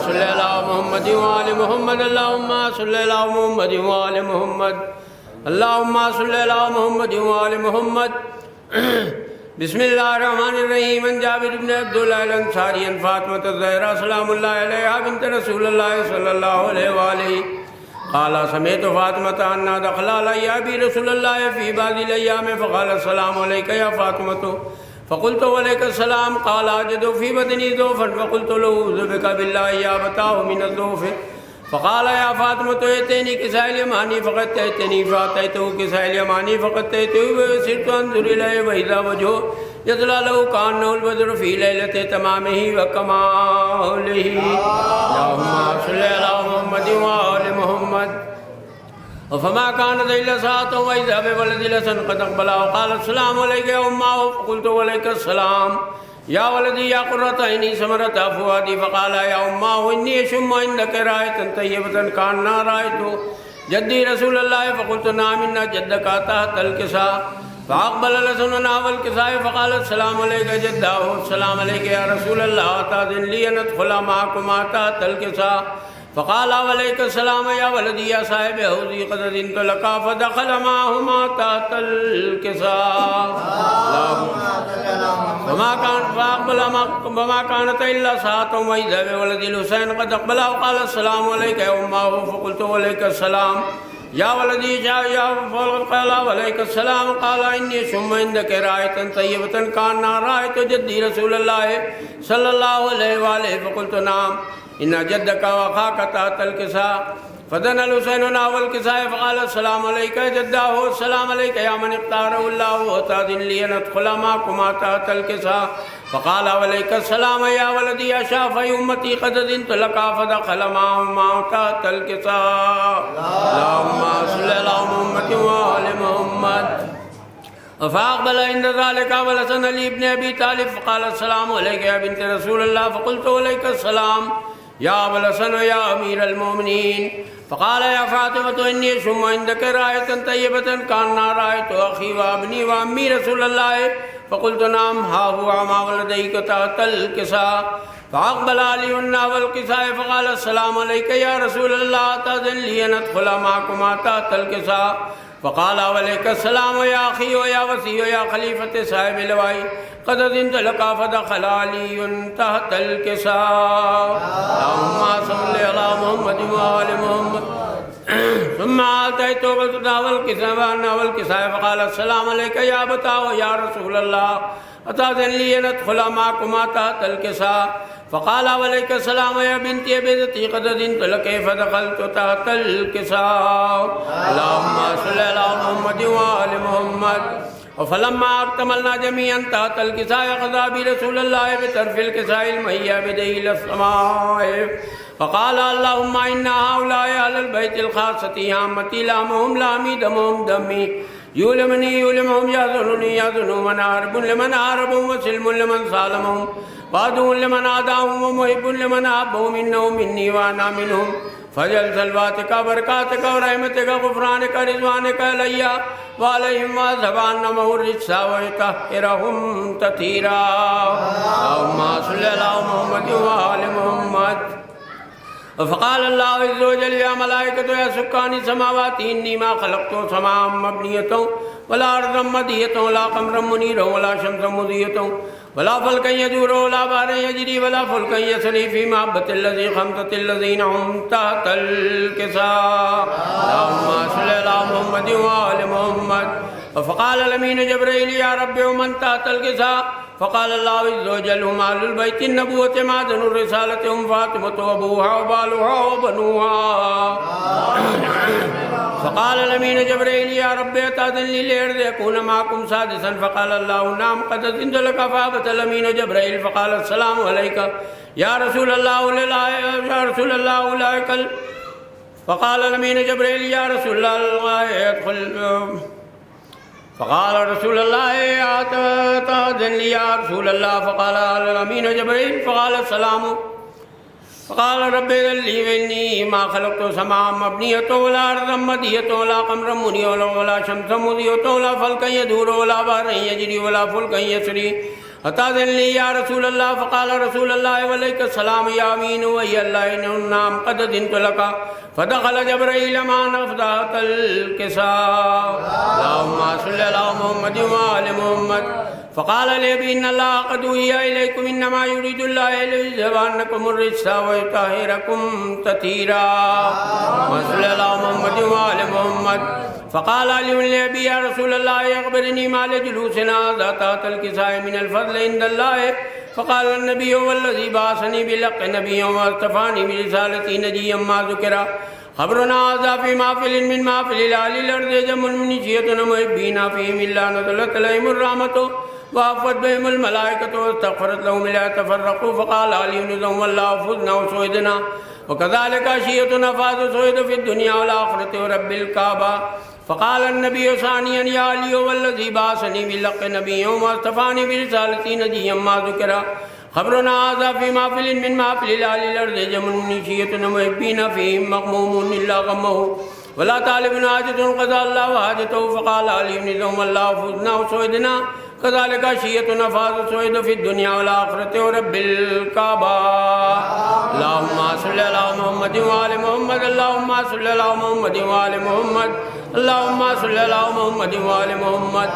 صل علی محمد وآل محمد اللہم صل علی محمد وآل محمد اللہم صل علی محمد وآل محمد بسم اللہ الرحمن الرحیم ان جابر بن عبداللہ الانصاری ان فاطمۃ الزہرا سلام اللہ علیہا بنت رسول اللہ صلی اللہ علیہ وآلہ قال سمعت فاطمۃ انہا دخل علی ابی رسول اللہ فی بعض الایام فقال السلام علیک یا فاطمۃ فقلت وعلیک السلام قال اجد فی بدنی ضعفا فقلت له اعوذ بک باللہ یا بتاه من الضعف فقال یا فاطمۃ ائتنی کساء الیمانی فقد ائتنی فاتیته کساء الیمانی فقد ائتیته وسرت انظر الیہ واذا وجهه يطلع له كأنه البدر في ليلة تمامه وكماله اللهم صل على محمد وآل محمد فما كانت إلا ساعة وإذا بولد لسن قد أقبل وقال السلام عليك يا أمه فقلت وعليك السلام يا ولدي يا قرة عيني ثمرة فؤادي فقال يا أمه إني أشم عندك راية طيبة كأنها راية جدي رسول الله فقلت نعم إن جدك تحت الكساء فأقبل لسننا والكساء فقال السلام عليك جداه السلام عليك يا رسول الله تأذن لي أن أدخل معكما تحت الكساء فقال وعليك السلام يا ولدي يا صاحب حوضي قد أذنت لك فدخل معهما تحت الكساء وما كانت إلا ساعة وإذا بولد الحسين قد أقبل وقال السلام عليك يا أمه فقلت وعليك السلام يا ولدي يا قال وعليك السلام قال إني أشم عندك راية طيبة كأنها راية جدي رسول الله صلى الله عليه وآله فقلت نعم إن جدك وأخاك تحت الكساء فدنا الحسين نحو الكساء فقال السلام عليك يا جداه السلام عليك يا من اختاره الله وتأذن لي أن أدخل معكما تحت الكساء فقال وعليك السلام يا ولدي يا شافعي أمتي قد أذنت لك فدخل معهما تحت الكساء اللهم صل على محمد وآل محمد فأقبل عند ذلك والحسن علي بن أبي طالب فقال السلام عليك يا بنت رسول الله فقلت عليك السلام يا أبا الحسن يا أمير المؤمنين فقال يا فاطمة إني أشم عندك راية طيبة كأنها راية أخي وابني وأمي رسول الله فقلت نعم ها هو ما ولديك تحت الكساء فأقبل علي نحو الكساء فقال السلام عليك يا رسول الله تأذن لي أن أدخل معكما تحت الكساء فقال وعليك السلام يا أخي ويا وصي ويا خليفة صاحب اللواء قد أذنت لك فدخل علي تحت الكساء اللهم صل على محمد وآل محمد ثم آتيت نحو الكساء فقال السلام عليك يا أبتاه يا رسول الله أتأذن لي أن أدخل معكما تحت الكساء فقال وعليك السلام يا بنتي أبيتي قد أذنت لك فدخلت تحت الكساء اللهم صل على محمد وآل محمد فلما اكتملنا جميعا تحت الكساء أخذ برسول الله بطرف الكساء المهيا بيديه إلى السماء فقال اللهم إن هؤلاء أهل البيت الخاصة عامتي لامهم لامي دمهم دمي يولمني يولمهم يأذنني يأذنهم من أعرب لمن أعربهم وسلم لمن سالمهم وعدو لمن عاداهم ومحب لمن أحبهم إنهم مني وأنا منهم فجل صلواتك بركاتك ورحمتك غفرانك رضوانك علي وعليهم وأذهبن الرجس ويطهرهم تطهيرا اللهم صل على محمد وآل محمد فقال الله عز وجل يا ملائكة يا سكان السماوات إني ما خلقت سماء مبنية ولا أرضا مدية ولا قمرا منيرا ولا شمسا مضية ولا فلكا يدور ولا بحرا يجري ولا فلكا يسري في محبة الذي خمسة الذين هم تحت الكساء اللهم صل على محمد وآل محمد فقال الأمين جبريل يا رب ومن تحت الكساء فقال الله عز وجل هم أهل البيت النبوة معدن الرسالة هم فاطمة وأبوها وبالها وبنوها فقال الأمين جبريل يا رب أتأذن لي لأرض يكون معكم سادسا فقال الله نعم قد أذنت لك فأبت الأمين جبريل فقال السلام عليك يا رسول الله يا رسول الله أولئك فقال الأمين جبريل يا رسول الله يدخل فقال رسول الله أتأذن لي يا رسول الله فقال الأمين جبريل فقال السلام فقال رب اذن لي وإني ما خلقت سماء مبنية ولا أرضا مدية ولا قمرا منيرا ولا شمسا مضيئة ولا فلكا يدور ولا بحرا يجري ولا فلكا يسري أتأذن لي يا رسول الله؟ فقال رسول الله وعليك السلام يا أمين وهي اللعين النام قد أذنت لك. فدخل جبرائيل مع نفضات الكساء. اللهم صل على محمد وآل محمد. فقال لي إن الله قد أوحي إليكم إنما يريد الله ليذهب عنكم الرجس ويطهركم تطهيرا. وصل على محمد وآل محمد. فقال علي لأبي يا رسول الله أخبرني ما لجلوسنا ذات الكساء من الفضل عند الله. فقال النبي والذي بعثني بالحق نبيا واصطفاني برسالتي نجيا ما ذكر. خبرنا هذا في محفل من محافل أهل الأرض جم من شيعة محبين فيهم إلا نزلت عليهم الرحمة وعفت بهم الملائكة واستغفرت لهم لا تفرقوا. فقال علي نزم والله فزنا وسويدنا وكذلك شيعتنا فاز سويد في الدنيا والآخرة ورب الكعبة. فقال النبي ثانيا يا علي والذي بعثني بالحق نبيا واصطفاني برسالتي نجيا ما ذكر. خبرنا هذا في محفل من محافل أهل الأرض جم من شيعة محبين فيهم مغموم إلا غمه ولا طالب حاجة قضى الله حاجته. فقال علي نزم الله فزنا وسويدنا كذلك شيعتنا فاز سويد في الدنيا والآخرة ورب الكعبة. اللهم صل على محمد وآل محمد. اللهم صل على محمد وآل محمد. اللهم صل على محمد وآل محمد.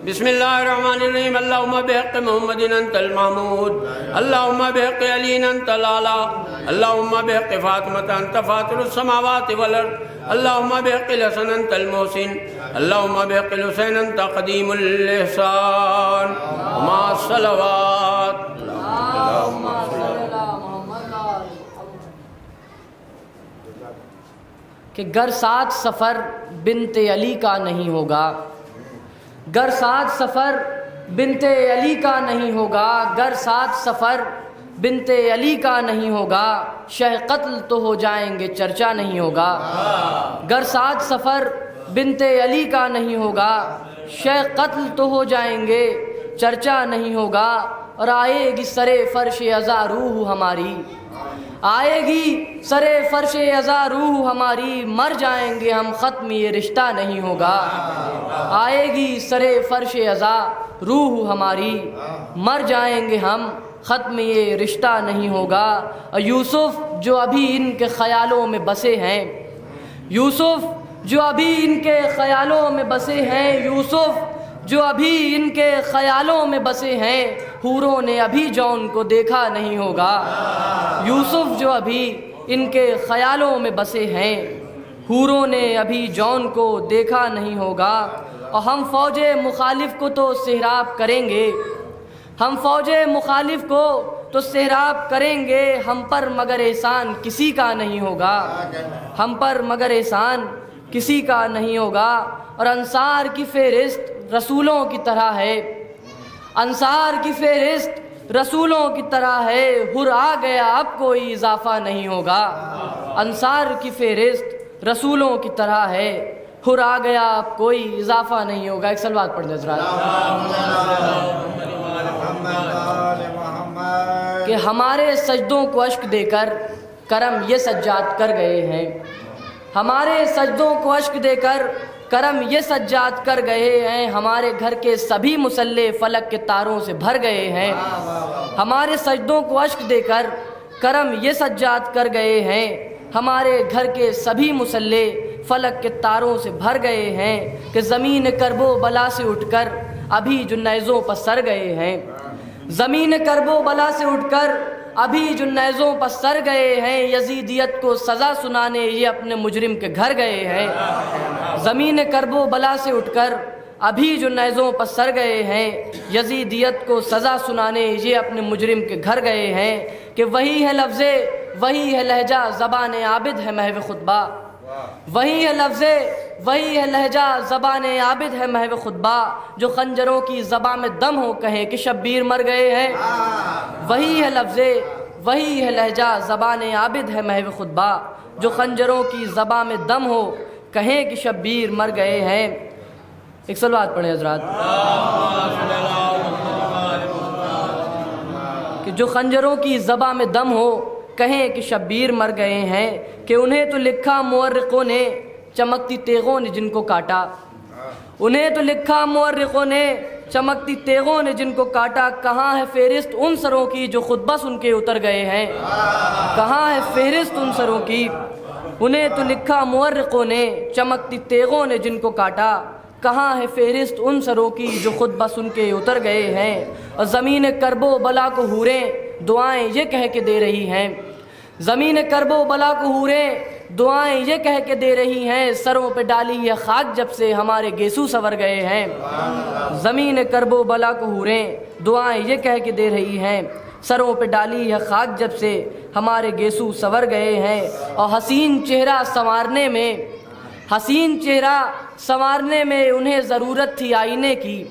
بسم الله الرحمن الرحيم. اللهم بحق محمد أنت المحمود. اللهم بحق علي أنت الأعلى. اللهم بحق فاطمة أنت فاطر السماوات والأرض. اللهم بحق الحسن أنت المحسن. اللهم بحق الحسين أنت قديم الإحسان ومع الصلوات. اللهم صل على کہ گر ساتھ سفر بنت علی کا نہیں ہوگا. گر ساتھ سفر بنت علی کا نہیں ہوگا. گر ساتھ سفر بنت علی کا نہیں ہوگا. شہ قتل تو ہو جائیں گے چرچا نہیں ہوگا. گر ساتھ سفر بنت علی کا نہیں ہوگا. شہ قتل تو ہو جائیں گے چرچا نہیں ہوگا. اور آئے گی سرے فرش ازا روح ہماری. آئے گی سرے فرش ازا روح ہماری. مر جائیں گے ہم ختم یہ رشتہ نہیں ہوگا. آئے گی سرے فرش ازا روح ہماری. مر جائیں گے ہم ختم یہ رشتہ نہیں ہوگا. یوسف جو ابھی ان کے خیالوں میں بسے ہیں. یوسف جو ابھی ان کے خیالوں میں بسے ہیں. یوسف جو ابھی ان کے خیالوں میں بسے ہیں. حوروں نے ابھی جون کو دیکھا نہیں ہوگا. یوسف جو ابھی ان کے خیالوں میں بسے ہیں. حوروں نے ابھی جون کو دیکھا نہیں ہوگا. اور ہم فوج مخالف کو تو سہراب کریں گے. ہم فوج مخالف کو تو سہراب کریں گے. ہم پر مگر احسان کسی کا نہیں ہوگا. ہم پر مگر احسان کسی کا نہیں ہوگا. اور انصار کی فہرست رسولوں کی طرح ہے. انصار کی فہرست رسولوں کی طرح ہے. حر آ گیا اب کوئی اضافہ نہیں ہوگا. انصار کی فہرست رسولوں کی طرح ہے. حر آ گیا اب کوئی اضافہ نہیں ہوگا. ایک صلوات پڑھ دیں حضرات. کہ ہمارے سجدوں کو اشک دے کر کرم یہ سجاد کر گئے ہیں. ہمارے سجدوں کو اشک دے کر کرم یہ سجاد کر گئے ہیں. ہمارے گھر کے سبھی مصلے فلک کے تاروں سے بھر گئے ہیں. ہمارے سجدوں کو اشک دے کر کرم یہ سجاد کر گئے ہیں. ہمارے گھر کے سبھی مصلے فلک کے تاروں سے بھر گئے ہیں. کہ زمین کرب و بلا سے اٹھ کر ابھی جو نیزوں پر سر گئے ہیں. زمین کرب و بلا سے اٹھ کر ابھی جو نیزوں پر سر گئے ہیں. یزیدیت کو سزا سنانے یہ اپنے مجرم کے گھر گئے ہیں. زمین کرب و بلا سے اٹھ کر ابھی جو نیزوں پر سر گئے ہیں. یزیدیت کو سزا سنانے یہ اپنے مجرم کے گھر گئے ہیں. کہ وہی ہے لفظ وہی ہے لہجہ زبان عابد ہے محو خطبہ. وہی ہے لفظ وہی ہے لہجہ زبان عابد ہے محو خطبہ. جو خنجروں کی زباں میں دم ہو کہیں کہ شبیر مر گئے ہیں. وہی ہے لفظ وہی ہے لہجہ زبان عابد ہے محو خطبہ. جو خنجروں کی زباں میں دم ہو کہیں کہ شبیر مر گئے ہیں. ایک صلوات پڑھیں حضرات. کہ جو خنجروں کی زباں میں دم ہو کہیں کہ شبیر مر گئے ہیں. کہ انہیں تو لکھا مورخوں نے چمکتی تیغوں نے جن کو کاٹا. انہیں تو لکھا مورخوں نے چمکتی تیغوں نے جن کو کاٹا، کہاں ہے فہرست ان سروں کی جو خود بس ان کے اتر گئے ہیں؟ کہاں ہے فہرست ان سروں کی؟ انہیں تو لکھا مورخوں نے، چمکتی تیغوں نے جن کو کاٹا، کہاں ہے فہرست ان سروں کی جو خود بس ان کے اتر گئے ہیں؟ اور زمین کرب و بلا کو حوریں دعائیں یہ کہہ کے دے رہی ہیں، زمین کرب و بلا کو حوریں دعائیں یہ کہہ کے دے رہی ہیں، سروں پہ ڈالی یہ خاک جب سے ہمارے گیسو سنور گئے ہیں۔ زمین کرب و بلا کو حوریں دعائیں یہ کہہ کے دے رہی ہیں، سروں پہ ڈالی ہے خاک جب سے ہمارے گیسو سنور گئے ہیں۔ اور حسین چہرہ سنوارنے میں، حسین چہرہ سنوارنے میں انہیں ضرورت تھی آئینے کی،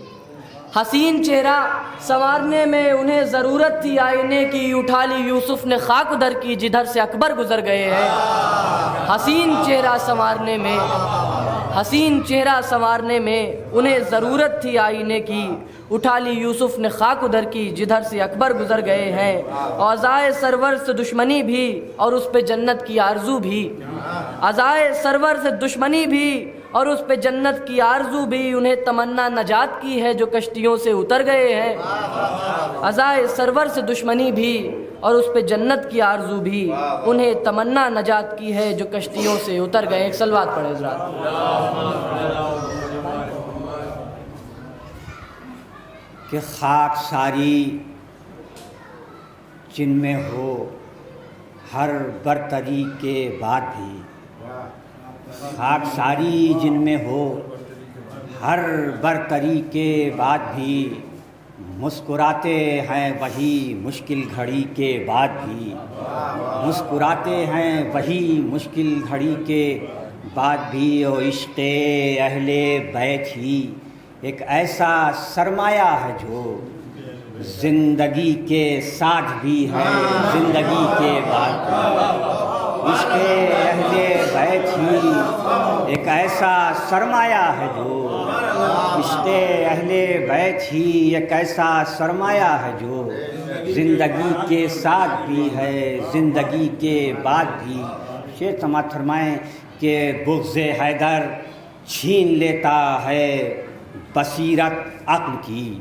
حسین چہرہ سنوارنے میں انہیں ضرورت تھی آئینے کی، اٹھا لی یوسف نے خاک ادھر کی جدھر سے اکبر گزر گئے ہیں۔ حسین چہرہ سنوارنے میں، حسین چہرہ سنوارنے میں انہیں ضرورت تھی آئینے کی، اٹھا لی یوسف نے خاک ادھر کی جدھر سے اکبر گزر گئے ہیں۔ عزائے سرور سے دشمنی بھی اور اس پہ جنت کی آرزو بھی، عزائے سرور سے دشمنی بھی اور اس پہ جنت کی آرزو بھی، انہیں تمنا نجات کی ہے جو کشتیوں سے اتر گئے ہیں۔ عزائے سرور سے دشمنی بھی اور اس پہ جنت کی آرزو بھی، انہیں تمنا نجات کی ہے جو کشتیوں سے اتر گئے۔ ایک صلوات پڑھیں حضرات۔ کہ خاک ساری جن میں ہو ہر برتری کے بعد بھی، خاک ساری جن میں ہو ہر برتری کے بعد بھی، مسکراتے ہیں وہی مشکل گھڑی کے بعد بھی، مسکراتے ہیں وہی مشکل گھڑی کے بعد بھی۔ اور عشق اہل بیت ہی ایک ایسا سرمایہ ہے جو زندگی کے ساتھ بھی ہے زندگی کے بعد بھی۔ عشق اہل بیت ہی ایک ایسا سرمایہ ہے جو، عشق اہل بیت ہی ایک ایسا سرمایہ ہے جو زندگی کے ساتھ بھی ہے زندگی کے بعد بھی۔ شیخ سماعت فرمائیں کہ بغض حیدر چھین لیتا ہے بصیرت عقل کی،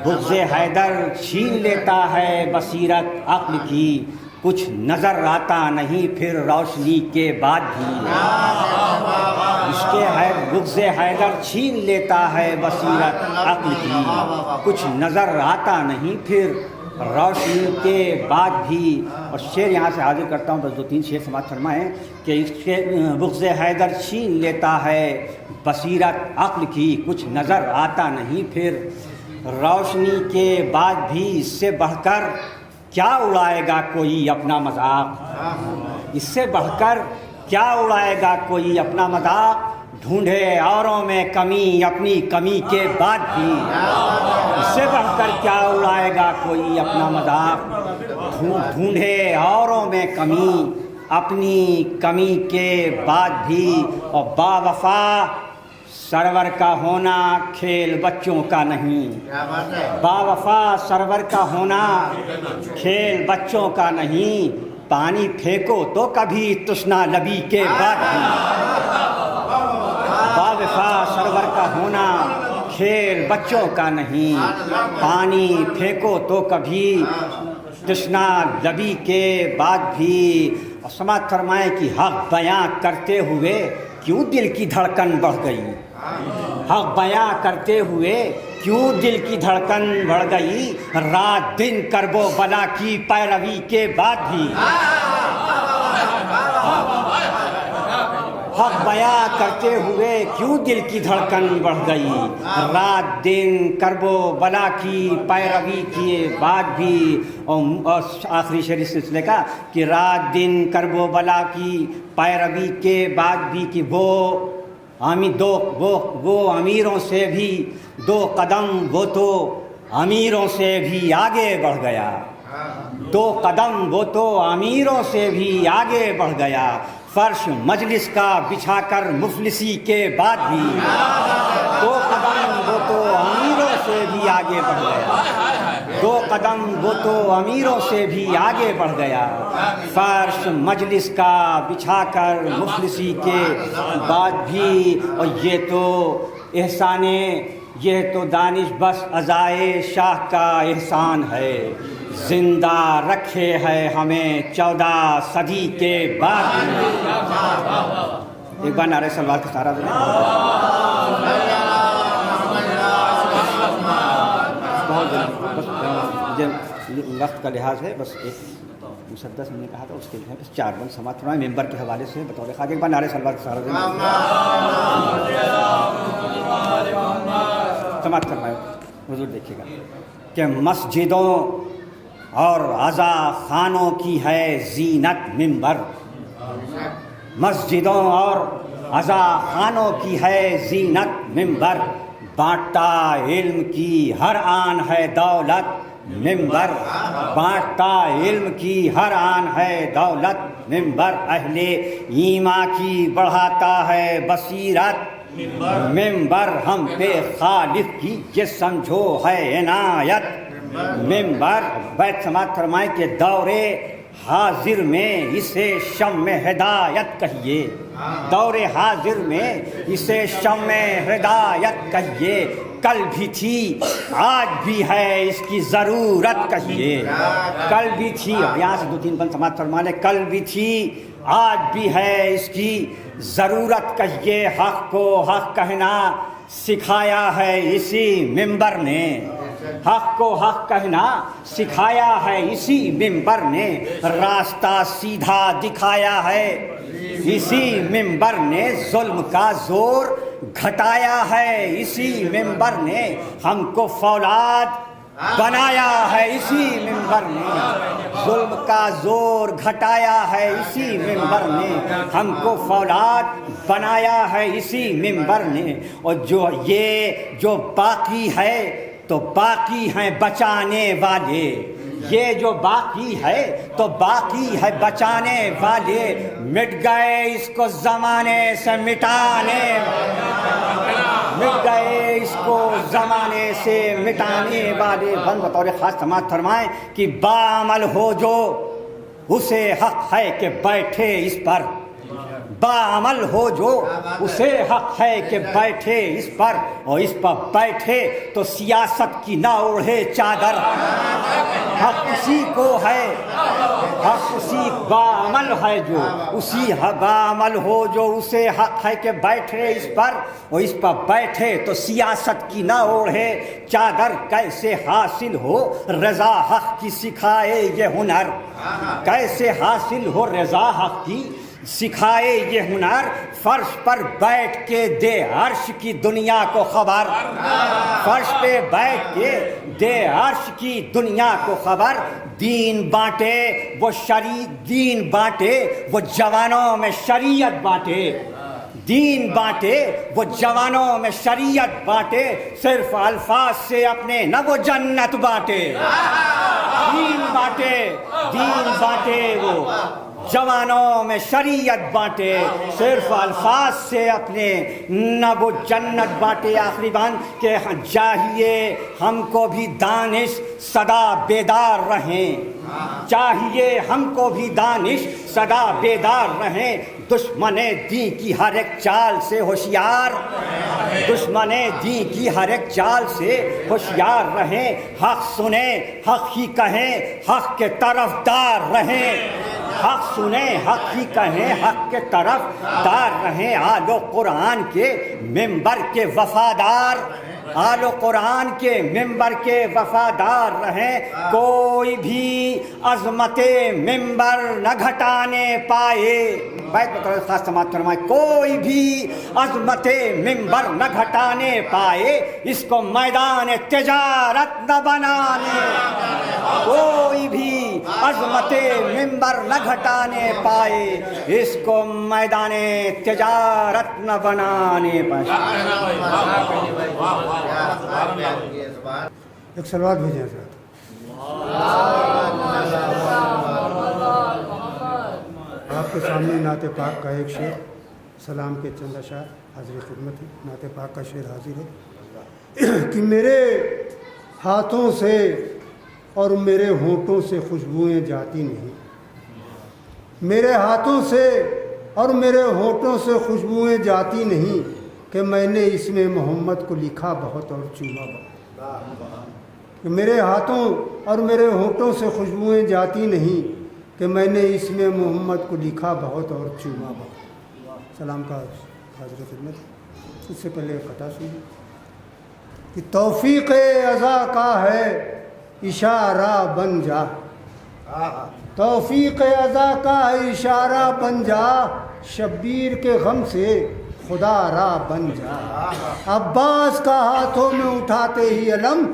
بغض حیدر چھین لیتا ہے بصیرت عقل کی، کچھ نظر آتا نہیں پھر روشنی کے بعد بھی۔ بغض حیدر چھین لیتا ہے بصیرت عقل کی، کچھ نظر آتا نہیں پھر روشنی کے بعد بھی۔ اور شعر یہاں سے حاضر کرتا ہوں، بس دو تین شعر سماعت فرمائیں کہ بغض حیدر چھین لیتا ہے بصیرت عقل کی، کچھ نظر آتا نہیں پھر روشنی کے بعد بھی۔ اس سے بڑھ کر کیا اڑائے گا کوئی اپنا مذاق، اس سے بڑھ کر کیا اڑائے گا کوئی اپنا مذاق، ڈھونڈے اوروں میں کمی اپنی کمی کے بعد بھی۔ اس سے بڑھ کر کیا اڑائے گا کوئی اپنا مذاق، ڈھونڈے اوروں میں کمی اپنی کمی کے بعد بھی۔ اور با وفا سرور کا ہونا کھیل بچوں کا نہیں، با وفا سرور کا ہونا کھیل بچوں کا نہیں، پانی پھینکو تو کبھی تشنا لبی کے بعد بھی۔ با وفا سرور کا ہونا کھیل بچوں کا نہیں، پانی پھینکو تو کبھی تشنا لبی کے بعد بھی۔ اور سماعت فرمائیں کہ حق بیاں کرتے ہوئے کیوں دل کی دھڑکن بڑھ گئی، حق بیاں کرتے ہوئے کیوں دل کی دھڑکن بڑھ گئی، رات دن کرب و بلا کی پیروی کے بعد بھی۔ حق بیاں کرتے ہوئے کیوں دل کی دھڑکن بڑھ گئی، رات دن کرب و بلا کی پیروی کے بعد بھی۔ اور آخری شعر اس سلسلے کا کہ رات دن کرب و بلا کی پیروی کے بعد بھی، کہ وہ امیروں سے بھی دو قدم وہ تو امیروں سے بھی آگے بڑھ گیا، دو قدم وہ تو امیروں سے بھی آگے بڑھ گیا، فرش مجلس کا بچھا کر مفلسی کے بعد بھی، دو قدم وہ تو امیروں سے بھی آگے بڑھ گیا، دو قدم وہ تو امیروں سے بھی آگے بڑھ گیا، فرش مجلس کا بچھا کر مفلسی کے بعد بھی۔ اور یہ تو یہ تو دانش بس عزائے شاہ کا احسان ہے، زندہ رکھے ہے ہمیں 14 صدی کے بعد۔ ایک بار نعرہ سلوات کا سہارا دیں۔ مجھے وقت کا لحاظ ہے، بس ایک مسدس ہم نے کہا تھا، اس کے لیے بس 4 بند سماعت فرمائیں ممبر کے حوالے سے بطور خاص۔ ایک بار نعرہ سلوات کا سہارا دیں، سماعت فرمائیں۔ حضور دیکھیے گا کہ مسجدوں اور عزا خانوں کی ہے زینت ممبر، مسجدوں اور عزا خانوں کی ہے زینت ممبر، بانٹا علم کی ہر آن ہے دولت ممبر، بانٹا علم کی ہر آن ہے دولت ممبر، اہل ایمان کی بڑھاتا ہے بصیرت ممبر، ہم پہ خالق کی یہ سمجھو ہے عنایت ممبر۔ بیت سماعت فرمائیں کہ دورے حاضر میں اسے شم ہدایت کہیے، دور حاضر میں اسے شم ہدایت کہیے، کل بھی تھی آج بھی ہے اس کی ضرورت کہیے، کل بھی تھی، یہاں سے 2-3 بند سماعت فرما لیں، کل بھی تھی آج بھی ہے اس کی ضرورت کہیے، حق کو حق کہنا سکھایا ہے اسی ممبر نے، حق کو حق کہنا سکھایا ہے اسی ممبر نے، راستہ سیدھا دکھایا ہے اسی ممبر نے، ظلم کا زور گھٹایا ہے اسی ممبر نے، ہم کو فولاد بنایا ہے اسی ممبر نے، ظلم کا زور گھٹایا ہے اسی ممبر نے، ہم کو فولاد بنایا ہے اسی ممبر نے، اور جو باقی ہے تو باقی ہیں بچانے والے، یہ جو باقی ہے تو باقی ہے بچانے والے، مٹ گئے اس کو زمانے سے مٹانے، مٹ گئے اس کو زمانے سے مٹانے والے، بند بطور خاص سماعت فرمائیں کہ باعمل ہو جو اسے حق ہے کہ بیٹھے اس پر، باعمل ہو جو اسے حق ہے کہ بیٹھے اس پر، اور اس پر بیٹھے تو سیاست کی نہ اوڑھے چادر، حق اسی کو ہے، حق اسی باعمل ہے جو اسی باعمل ہو جو اسے حق ہے کہ بیٹھے اس پر، اور اس پر بیٹھے تو سیاست کی نہ اوڑھے چادر، کیسے حاصل ہو رضا حق کی سکھائے یہ ہنر، کیسے حاصل ہو رضا حق کی سکھائے یہ ہنر، فرش پر بیٹھ کے دے عرش کی دنیا کو خبر، فرش پہ بیٹھ کے دے عرش کی دنیا کو خبر، دین بانٹے وہ دین بانٹے وہ جوانوں میں شریعت بانٹے، دین بانٹے وہ جوانوں میں شریعت بانٹے، صرف الفاظ سے اپنے نہ وہ جنت بانٹے، دین بانٹے وہ جوانوں میں شریعت بانٹے، صرف الفاظ سے اپنے نہ وہ جنت بانٹے۔ آخری بات کہ چاہیے ہم کو بھی دانش سدا بیدار رہیں، چاہیے ہم کو بھی دانش سدا بیدار رہیں، دشمن دین کی ہر ایک چال سے ہوشیار، دشمن دین کی ہر ایک چال سے ہوشیار رہیں، حق سنیں حق ہی کہیں حق کے طرف دار رہیں، حق سنیں حق ہی کہیں حق کے طرف دار رہیں، آل و قرآن کے ممبر کے وفادار، آل و قرآن کے ممبر کے وفادار رہیں، کوئی بھی عظمت ممبر نہ گھٹانے پائے، بیت بطور خاص سماعت فرمائے، کوئی بھی عظمت ممبر نہ گھٹانے پائے، اس کو میدان تجارت نہ بنانے، کوئی بھی عظمت ممبر نہ گھٹانے پائے، اس کو میدان تجارت نہ بنانے پائے۔ ایک سلوات بھیجیں سر۔ آپ کے سامنے نعت پاک کا ایک شعر، سلام کے چند اشعار حاضر خدمت ہے۔ نعت پاک کا شعر حاضر ہے کہ میرے ہاتھوں سے اور میرے ہونٹوں سے خوشبوئیں جاتی نہیں، میرے ہاتھوں سے اور میرے ہونٹوں سے خوشبوئیں جاتی نہیں، کہ میں نے اس میں محمد کو لکھا بہت اور چوما بہت، کہ میرے ہاتھوں اور میرے ہونٹوں سے خوشبوئیں جاتی نہیں، کہ میں نے اس میں محمد کو لکھا بہت اور چوما بہت۔ سلام کا حاضر خدمت۔ اس سے پہلے قطع سنی کہ توفیق عزا کا ہے اشارہ بن جا، توفیق عزا کا ہے اشارہ بن جا، شبیر کے غم سے خدا را بن جا، عباس کا ہاتھوں میں اٹھاتے ہی علم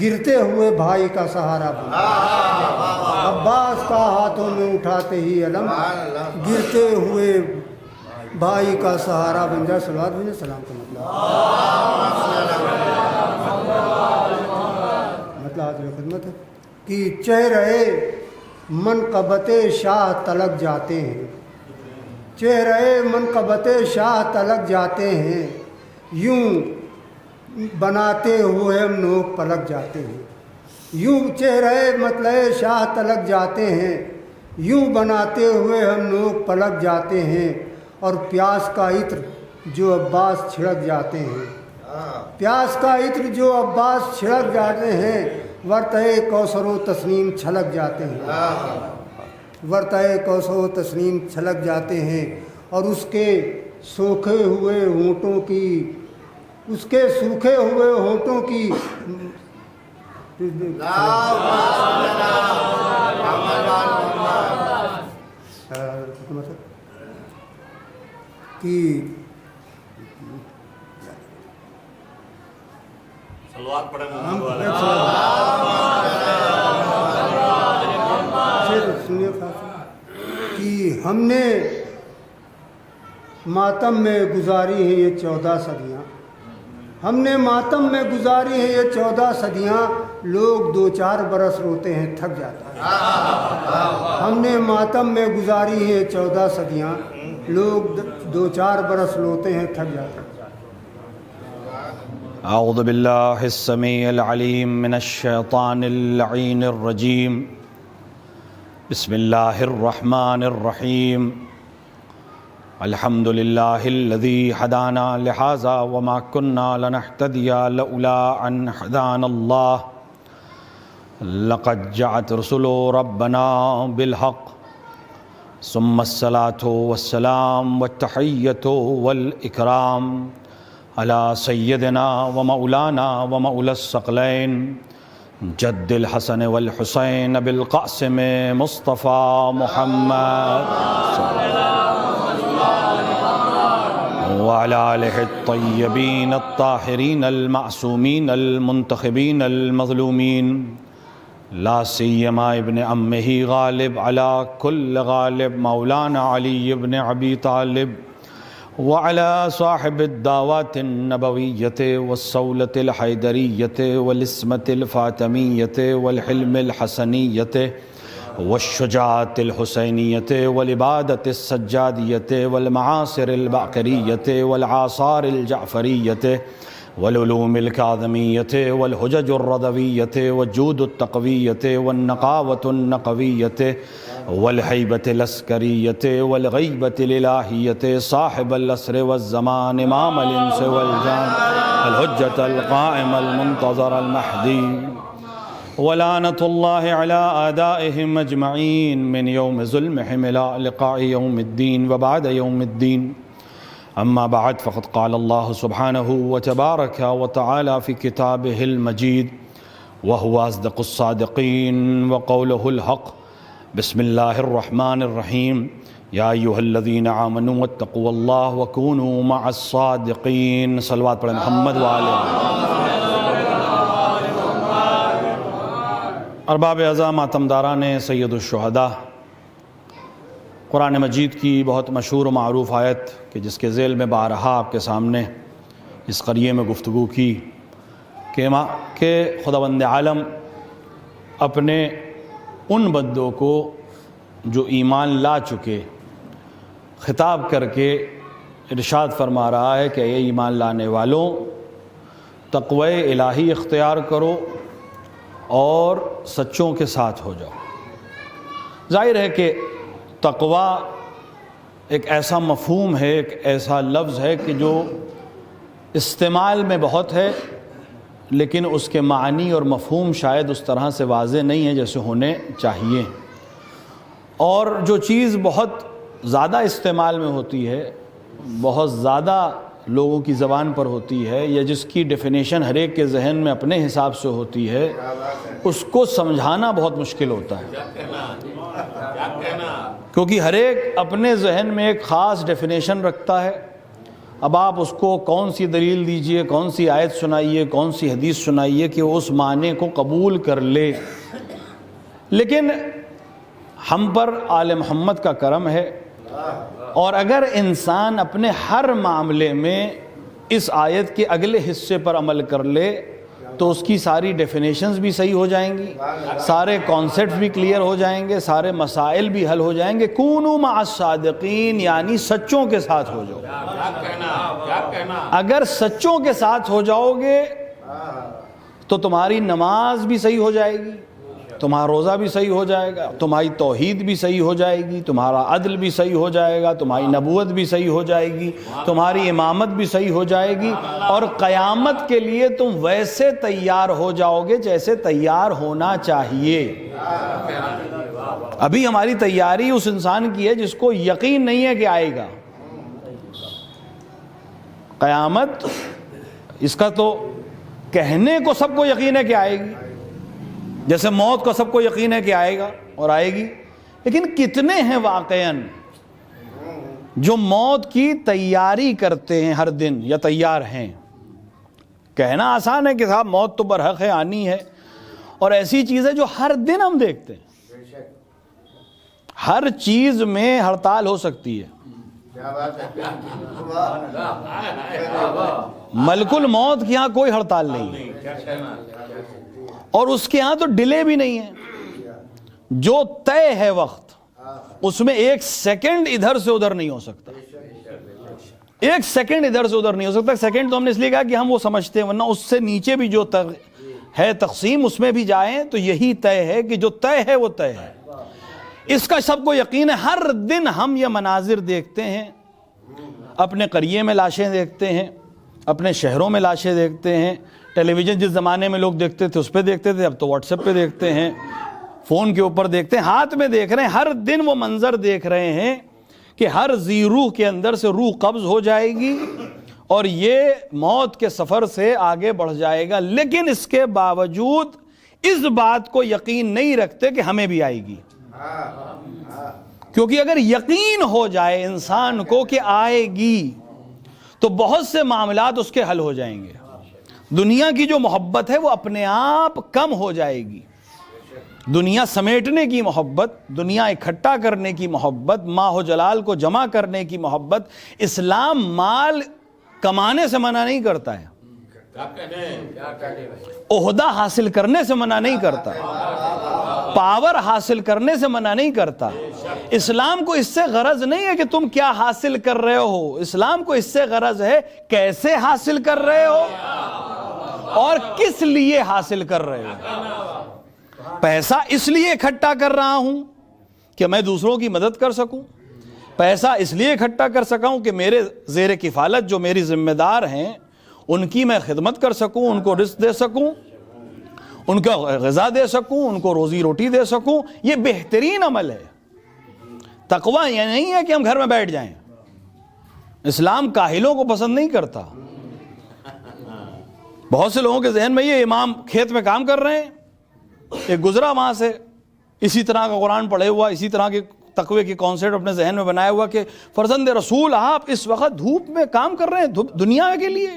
گرتے ہوئے بھائی کا سہارا بن جا، عباس کا ہاتھوں میں اٹھاتے ہی علم گرتے ہوئے بھائی کا سہارا بن جا۔ صلوات بھیجیں۔ سلام کا مطلب حاضر خدمت ہے کہ چہرے منقبت شاہ تلک جاتے ہیں، چہرے منقبت شاہ تلک جاتے ہیں، یوں بناتے ہوئے ہم نوک پلک جاتے ہیں، یوں چہرے مطلب شاہ تلک جاتے ہیں، یوں بناتے ہوئے ہم نوک پلک جاتے ہیں، اور پیاس کا عطر جو عباس چھڑک جاتے ہیں، پیاس کا عطر جو عباس چھڑک جاتے ہیں، ورتہ کوثر و تسنیم چھلک جاتے ہیں، ورتہ کوثر و تسنیم چھلک جاتے ہیں، اور اس کے سوکھے ہوئے ہونٹوں کی، اس کے سوکھے ہوئے ہونٹوں کی صلوات پڑھیں کہ ہم نے ماتم میں گزاری ہیں یہ 14 صدیاں، ہم نے ماتم میں گزاری ہیں یہ 14 صدیاں، لوگ 2-4 برس روتے ہیں تھک جاتا ہے، ہم نے ماتم میں گزاری ہیں 14 صدیاں، لوگ 2-4 برس روتے ہیں تھک جاتا ہے۔ اعوذ باللہ السمیع العلیم من الشیطان اللعین الرجیم، بسم اللہ الرحمن الرحیم، الحمد للہ الذی ہدانا لہذا وما کننا لنہتدی لولا ان ہدانا اللہ، لقد جاءت رسل ربنا بالحق، ثم الصلاة والسلام والتحیۃ والاکرام علی سیدنا ومولانا ومولا الثقلین جد الحسن والحسین بالقاسم مصطفیٰ محمد وعلى آلہ الطیبین الطاہرین المعصومین المنتخبین المظلومین، لا سیما ابن امہ غالب علی کل غالب مولانا علی ابن ابی طالب، وعلى صاحب الدعوات النبوية والصولة الحيدرية والاسمة الفاطمية والحلم الحسنية والشجاعة الحسينية والعبادة السجادية والمعاصر الباقرية والعاصار الجعفرية والعلوم الكاظمية والحجج الرضوية والجود التقوية والنقاوة النقوية والهيبة العسكرية والغيبة الإلهية صاحب العصر والزمان إمام الإنس والجان الحجة القائم المنتظر المهدي، ولعنة الله على أعدائهم أجمعين من يوم ظلمهم إلى لقاء يوم الدين وبعد يوم الدين. أما بعد، فقد قال الله سبحانه وتبارك وتعالى في كتابه المجيد وهو أصدق الصادقين وقوله الحق. بسم الله الرحمن الرحيم. يا أيها الذين آمنوا اتقوا الله وكونوا مع الصادقين. صلوات پڑھیں محمد وآلہ. ارباب اعزاء، ماتمداران سید الشہداء، قرآن مجید کی بہت مشہور و معروف آیت کہ جس کے ذیل میں بارہا آپ کے سامنے اس قریے میں گفتگو کی کہ خداوند عالم اپنے ان بندوں کو جو ایمان لا چکے خطاب کر کے ارشاد فرما رہا ہے کہ اے ایمان لانے والوں، تقوی الہی اختیار کرو اور سچوں کے ساتھ ہو جاؤ۔ ظاہر ہے کہ تقوی ایک ایسا مفہوم ہے، ایک ایسا لفظ ہے کہ جو استعمال میں بہت ہے لیکن اس کے معنی اور مفہوم شاید اس طرح سے واضح نہیں ہے جیسے ہونے چاہیے. اور جو چیز بہت زیادہ استعمال میں ہوتی ہے، بہت زیادہ لوگوں کی زبان پر ہوتی ہے، یا جس کی ڈیفینیشن ہر ایک کے ذہن میں اپنے حساب سے ہوتی ہے، اس کو سمجھانا بہت مشکل ہوتا ہے، کیونکہ ہر ایک اپنے ذہن میں ایک خاص ڈیفینیشن رکھتا ہے. اب آپ اس کو کون سی دلیل دیجئے، کون سی آیت سنائیے، کون سی حدیث سنائیے کہ وہ اس معنی کو قبول کر لے. لیکن ہم پر آل محمد کا کرم ہے، اور اگر انسان اپنے ہر معاملے میں اس آیت کے اگلے حصے پر عمل کر لے تو اس کی ساری ڈیفینیشنز بھی صحیح ہو جائیں گی، سارے کانسیپٹس بھی کلیئر ہو جائیں گے، سارے مسائل بھی حل ہو جائیں گے. کونوا مع الصادقین، یعنی سچوں کے ساتھ ہو جاؤ. اگر سچوں کے ساتھ ہو جاؤ گے تو تمہاری نماز بھی صحیح ہو جائے گی، تمہارا روزہ بھی صحیح ہو جائے گا، تمہاری توحید بھی صحیح ہو جائے گی، تمہارا عدل بھی صحیح ہو جائے گا، تمہاری نبوت بھی صحیح ہو جائے گی، تمہاری امامت بھی صحیح ہو جائے گی، اور قیامت کے لیے تم ویسے تیار ہو جاؤ گے جیسے تیار ہونا چاہیے. ابھی ہماری تیاری اس انسان کی ہے جس کو یقین نہیں ہے کہ آئے گا. قیامت اس کا تو کہنے کو سب کو یقین ہے کہ آئے گی، جیسے موت کو سب کو یقین ہے کہ آئے گا اور آئے گی، لیکن کتنے ہیں واقعاً جو موت کی تیاری کرتے ہیں ہر دن یا تیار ہیں؟ کہنا آسان ہے کہ صاحب موت تو برحق ہے، آنی ہے، اور ایسی چیز ہے جو ہر دن ہم دیکھتے ہیں. ہر چیز میں ہڑتال ہو سکتی ہے. ملک الموت کے یہاں کوئی ہڑتال نہیں ہے، اور اس کے ہاں تو ڈیلے بھی نہیں ہے. جو طے ہے وقت، اس میں ایک سیکنڈ ادھر سے ادھر نہیں ہو سکتا. ایک سیکنڈ ادھر سے ادھر نہیں ہو سکتا. سیکنڈ تو ہم نے اس لیے کہا کہ ہم وہ سمجھتے ہیں، ورنہ اس سے نیچے بھی جو ہے تقسیم، اس میں بھی جائیں تو یہی طے ہے کہ جو طے ہے وہ طے ہے. اس کا سب کو یقین ہے. ہر دن ہم یہ مناظر دیکھتے ہیں، اپنے قریے میں لاشیں دیکھتے ہیں، اپنے شہروں میں لاشیں دیکھتے ہیں. ٹیلی ویژن جس زمانے میں لوگ دیکھتے تھے اس پہ دیکھتے تھے، اب تو واٹس ایپ پہ دیکھتے ہیں، فون کے اوپر دیکھتے ہیں، ہاتھ میں دیکھ رہے ہیں. ہر دن وہ منظر دیکھ رہے ہیں کہ ہر ذی روح کے اندر سے روح قبض ہو جائے گی اور یہ موت کے سفر سے آگے بڑھ جائے گا. لیکن اس کے باوجود اس بات کو یقین نہیں رکھتے کہ ہمیں بھی آئے گی. کیونکہ اگر یقین ہو جائے انسان کو کہ آئے گی تو بہت سے معاملات اس کے حل ہو جائیں گے. دنیا کی جو محبت ہے وہ اپنے آپ کم ہو جائے گی. دنیا سمیٹنے کی محبت، دنیا اکٹھا کرنے کی محبت، ماہ و جلال کو جمع کرنے کی محبت. اسلام مال کمانے سے منع نہیں کرتا ہے، عہدہ حاصل کرنے سے منع نہیں کرتا، پاور حاصل کرنے سے منع نہیں کرتا. اسلام کو اس سے غرض نہیں ہے کہ تم کیا حاصل کر رہے ہو. اسلام کو اس سے غرض ہے کیسے حاصل کر رہے ہو اور کس لیے حاصل کر رہے ہو. پیسہ اس لیے اکٹھا کر رہا ہوں کہ میں دوسروں کی مدد کر سکوں. پیسہ اس لیے اکٹھا کر سکا ہوں کہ میرے زیر کفالت جو میری ذمہ دار ہیں ان کی میں خدمت کر سکوں، ان کو رزق دے سکوں، ان کو غذا دے سکوں، ان کو روزی روٹی دے سکوں. یہ بہترین عمل ہے. تقویٰ یہ نہیں ہے کہ ہم گھر میں بیٹھ جائیں. اسلام کاہلوں کو پسند نہیں کرتا. بہت سے لوگوں کے ذہن میں یہ امام کھیت میں کام کر رہے ہیں، ایک گزرا وہاں سے اسی طرح کا قرآن پڑھے ہوا، اسی طرح کے تقوی کی کانسیپٹ اپنے ذہن میں بنایا ہوا کہ فرزند رسول آپ اس وقت دھوپ میں کام کر رہے ہیں دنیا کے لیے.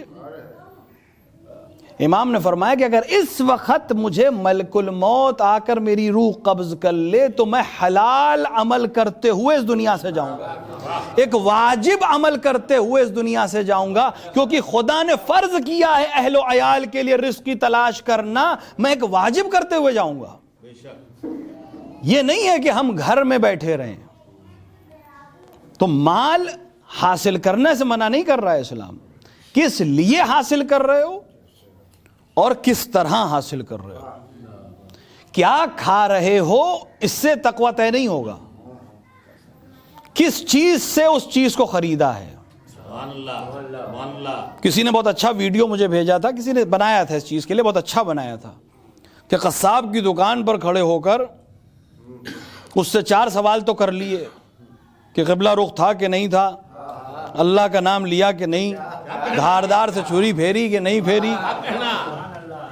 امام نے فرمایا کہ اگر اس وقت مجھے ملک الموت آ کر میری روح قبض کر لے تو میں حلال عمل کرتے ہوئے اس دنیا سے جاؤں گا، ایک واجب عمل کرتے ہوئے اس دنیا سے جاؤں گا، کیونکہ خدا نے فرض کیا ہے اہل و عیال کے لیے رزق کی تلاش کرنا. میں ایک واجب کرتے ہوئے جاؤں گا. یہ نہیں ہے کہ ہم گھر میں بیٹھے رہیں. تو مال حاصل کرنے سے منع نہیں کر رہا ہے اسلام. کس لیے حاصل کر رہے ہو اور کس طرح حاصل کر رہے ہو، کیا کھا رہے ہو، اس سے تقویٰ طے نہیں ہوگا. کس چیز سے اس چیز کو خریدا ہے. کسی نے بہت اچھا ویڈیو مجھے بھیجا تھا، کسی نے بنایا تھا اس چیز کے لیے، بہت اچھا بنایا تھا کہ قصاب کی دکان پر کھڑے ہو کر اس سے 4 سوال تو کر لیے کہ قبلہ رخ تھا کہ نہیں تھا، اللہ کا نام لیا کہ نہیں، دھاردار سے چھری پھیری کہ نہیں پھیری،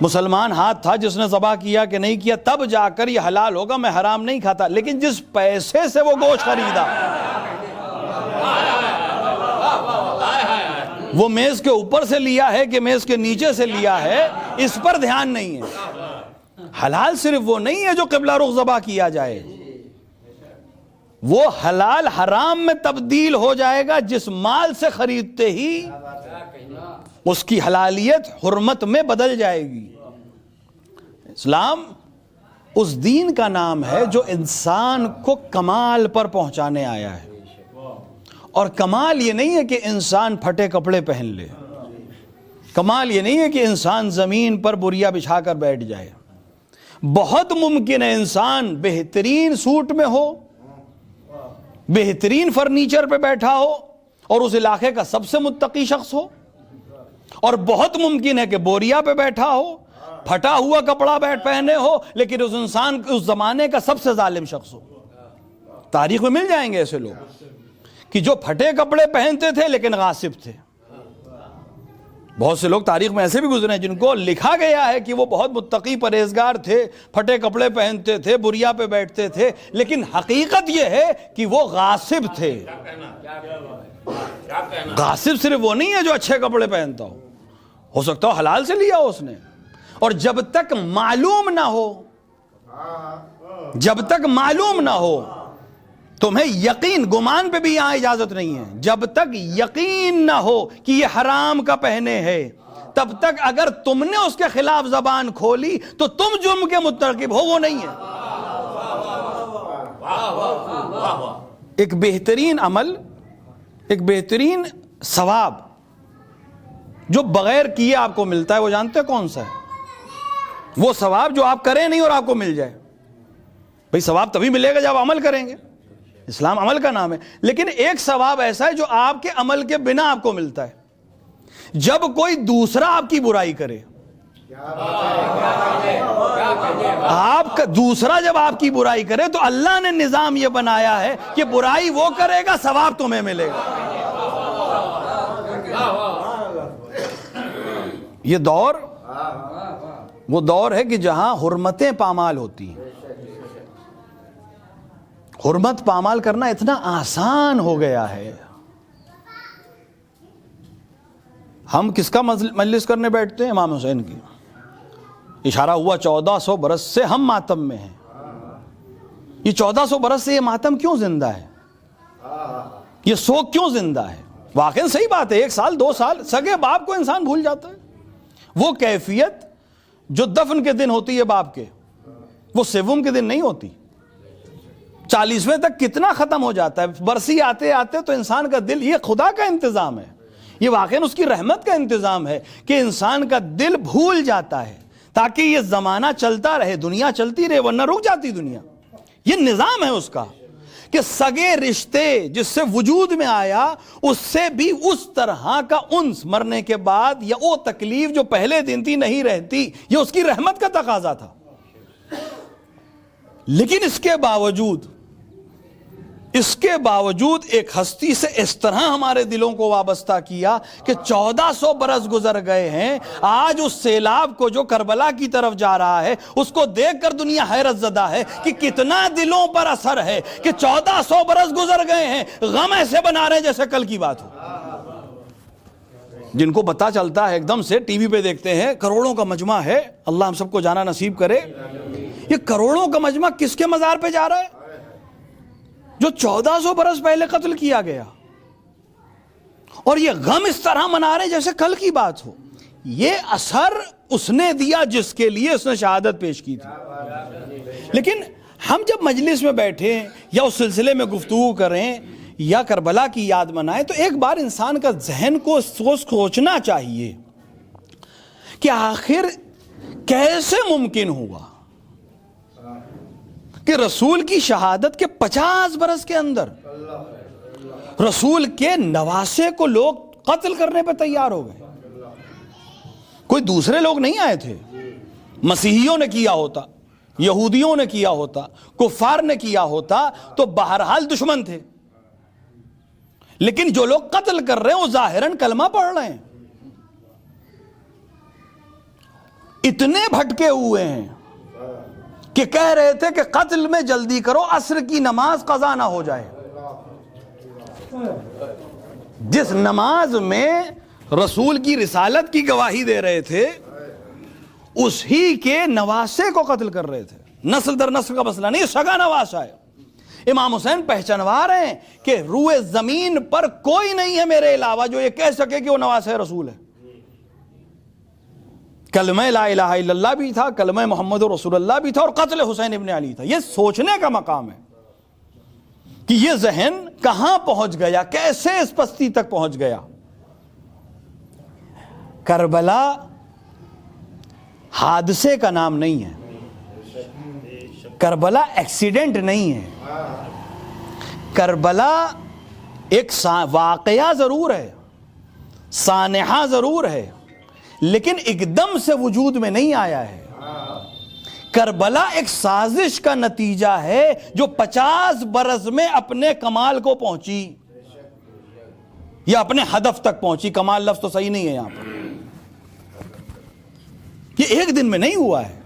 مسلمان ہاتھ تھا جس نے ذبح کیا کہ نہیں کیا، تب جا کر یہ حلال ہوگا، میں حرام نہیں کھاتا۔ لیکن جس پیسے سے وہ گوشت خریدا، وہ میز کے اوپر سے لیا ہے کہ میز کے نیچے سے لیا ہے، اس پر دھیان نہیں ہے۔ حلال صرف وہ نہیں ہے جو قبلہ رخ ذبح کیا جائے، وہ حلال حرام میں تبدیل ہو جائے گا جس مال سے خریدتے ہی اس کی حلالیت حرمت میں بدل جائے گی۔ اسلام اس دین کا نام ہے جو انسان کو کمال پر پہنچانے آیا ہے، اور کمال یہ نہیں ہے کہ انسان پھٹے کپڑے پہن لے، کمال یہ نہیں ہے کہ انسان زمین پر بوریا بچھا کر بیٹھ جائے۔ بہت ممکن ہے انسان بہترین سوٹ میں ہو، بہترین فرنیچر پہ بیٹھا ہو اور اس علاقے کا سب سے متقی شخص ہو، اور بہت ممکن ہے کہ بوریا پہ بیٹھا ہو، پھٹا ہوا کپڑا پہنے ہو، لیکن اس انسان اس زمانے کا سب سے ظالم شخص ہو۔ تاریخ میں مل جائیں گے ایسے لوگ کہ جو پھٹے کپڑے پہنتے تھے لیکن غاصب تھے۔ بہت سے لوگ تاریخ میں ایسے بھی گزرے ہیں جن کو لکھا گیا ہے کہ وہ بہت متقی پرہیزگار تھے، پھٹے کپڑے پہنتے تھے، بوریا پہ بیٹھتے تھے، لیکن حقیقت یہ ہے کہ وہ غاصب تھے۔ غاصب صرف وہ نہیں ہے جو اچھے کپڑے پہنتا ہو سکتا ہو حلال سے لیا ہو اس نے، اور جب تک معلوم نہ ہو، جب تک معلوم نہ ہو، تمہیں یقین، گمان پہ بھی یہاں اجازت نہیں ہے، جب تک یقین نہ ہو کہ یہ حرام کا پہنے ہے، تب تک اگر تم نے اس کے خلاف زبان کھولی تو تم جرم کے مرتکب ہو، وہ نہیں ہے۔ ایک بہترین عمل، ایک بہترین ثواب جو بغیر کیے آپ کو ملتا ہے، وہ جانتے ہیں کون سا ہے؟ وہ ثواب جو آپ کریں نہیں اور آپ کو مل جائے۔ بھئی ثواب تبھی ملے گا جب عمل کریں گے، اسلام عمل کا نام ہے، لیکن ایک ثواب ایسا ہے جو آپ کے عمل کے بنا آپ کو ملتا ہے۔ جب کوئی دوسرا آپ کی برائی کرے، آپ کا دوسرا جب آپ کی برائی کرے تو اللہ نے نظام یہ بنایا ہے کہ برائی وہ کرے گا، ثواب تمہیں ملے گا۔ یہ دور وہ دور ہے کہ جہاں حرمتیں پامال ہوتی ہیں۔ حرمت پامال کرنا اتنا آسان ہو گیا ہے۔ ہم کس کا مجلس کرنے بیٹھتے ہیں؟ امام حسین کی۔ اشارہ ہوا 1400 برس سے ہم ماتم میں ہیں۔ یہ 1400 برس سے یہ ماتم کیوں زندہ ہے؟ یہ سوگ کیوں زندہ ہے؟ واقعی صحیح بات ہے، 1 سال 2 سال سگے باپ کو انسان بھول جاتا ہے۔ وہ کیفیت جو دفن کے دن ہوتی ہے باپ کے، وہ سوم کے دن نہیں ہوتی۔ 40ویں تک کتنا ختم ہو جاتا ہے، برسی آتے آتے تو انسان کا دل، یہ خدا کا انتظام ہے، یہ واقعاً اس کی رحمت کا انتظام ہے کہ انسان کا دل بھول جاتا ہے تاکہ یہ زمانہ چلتا رہے، دنیا چلتی رہے، ورنہ رک جاتی دنیا۔ یہ نظام ہے اس کا کہ سگے رشتے جس سے وجود میں آیا، اس سے بھی اس طرح کا انس مرنے کے بعد یا وہ تکلیف جو پہلے دن تھی نہیں رہتی۔ یہ اس کی رحمت کا تقاضا تھا۔ لیکن اس کے باوجود ایک ہستی سے اس طرح ہمارے دلوں کو وابستہ کیا کہ 1400 برس گزر گئے ہیں، آج اس سیلاب کو جو کربلا کی طرف جا رہا ہے اس کو دیکھ کر دنیا حیرت زدہ ہے کہ کتنا دلوں پر اثر ہے کہ 1400 برس گزر گئے ہیں، غم ایسے بنا رہے ہیں جیسے کل کی بات ہو۔ جن کو پتہ چلتا ہے ایک دم سے ٹی وی پہ دیکھتے ہیں کروڑوں کا مجمع ہے، اللہ ہم سب کو جانا نصیب کرے۔ یہ کروڑوں کا مجمع کس کے مزار پہ جا رہا ہے؟ جو 1400 برس پہلے قتل کیا گیا، اور یہ غم اس طرح منا رہے جیسے کل کی بات ہو۔ یہ اثر اس نے دیا جس کے لیے اس نے شہادت پیش کی تھی۔ لیکن ہم جب مجلس میں بیٹھیں یا اس سلسلے میں گفتگو کریں یا کربلا کی یاد منائیں تو ایک بار انسان کا ذہن کو سوچنا چاہیے کہ آخر کیسے ممکن ہوا کہ رسول کی شہادت کے 50 برس کے اندر رسول کے نواسے کو لوگ قتل کرنے پہ تیار ہو گئے. کوئی دوسرے لوگ نہیں آئے تھے. مسیحیوں نے کیا ہوتا, یہودیوں نے کیا ہوتا, کفار نے کیا ہوتا تو بہرحال دشمن تھے. لیکن جو لوگ قتل کر رہے ہیں وہ ظاہراً کلمہ پڑھ رہے ہیں. اتنے بھٹکے ہوئے ہیں کہ کہہ رہے تھے کہ قتل میں جلدی کرو, عصر کی نماز قضا نہ ہو جائے. جس نماز میں رسول کی رسالت کی گواہی دے رہے تھے اس ہی کے نواسے کو قتل کر رہے تھے. نسل در نسل کا مسئلہ نہیں, سگا نواسا ہے. امام حسین پہچانوا رہے ہیں کہ روئے زمین پر کوئی نہیں ہے میرے علاوہ جو یہ کہہ سکے کہ وہ نواسہ رسول ہے. کلمہ لا الہ الا اللہ بھی تھا, کلمہ محمد رسول اللہ بھی تھا, اور قتل حسین ابن علی تھا. یہ سوچنے کا مقام ہے کہ یہ ذہن کہاں پہنچ گیا, کیسے اس پستی تک پہنچ گیا. کربلا حادثے کا نام نہیں ہے, کربلا ایکسیڈنٹ نہیں ہے. کربلا ایک واقعہ ضرور ہے, سانحہ ضرور ہے, لیکن ایک دم سے وجود میں نہیں آیا ہے. کربلا ایک سازش کا نتیجہ ہے جو 50 برس میں اپنے کمال کو پہنچی یا اپنے ہدف تک پہنچی. کمال لفظ تو صحیح نہیں ہے یہاں پر. یہ ایک دن میں نہیں ہوا ہے,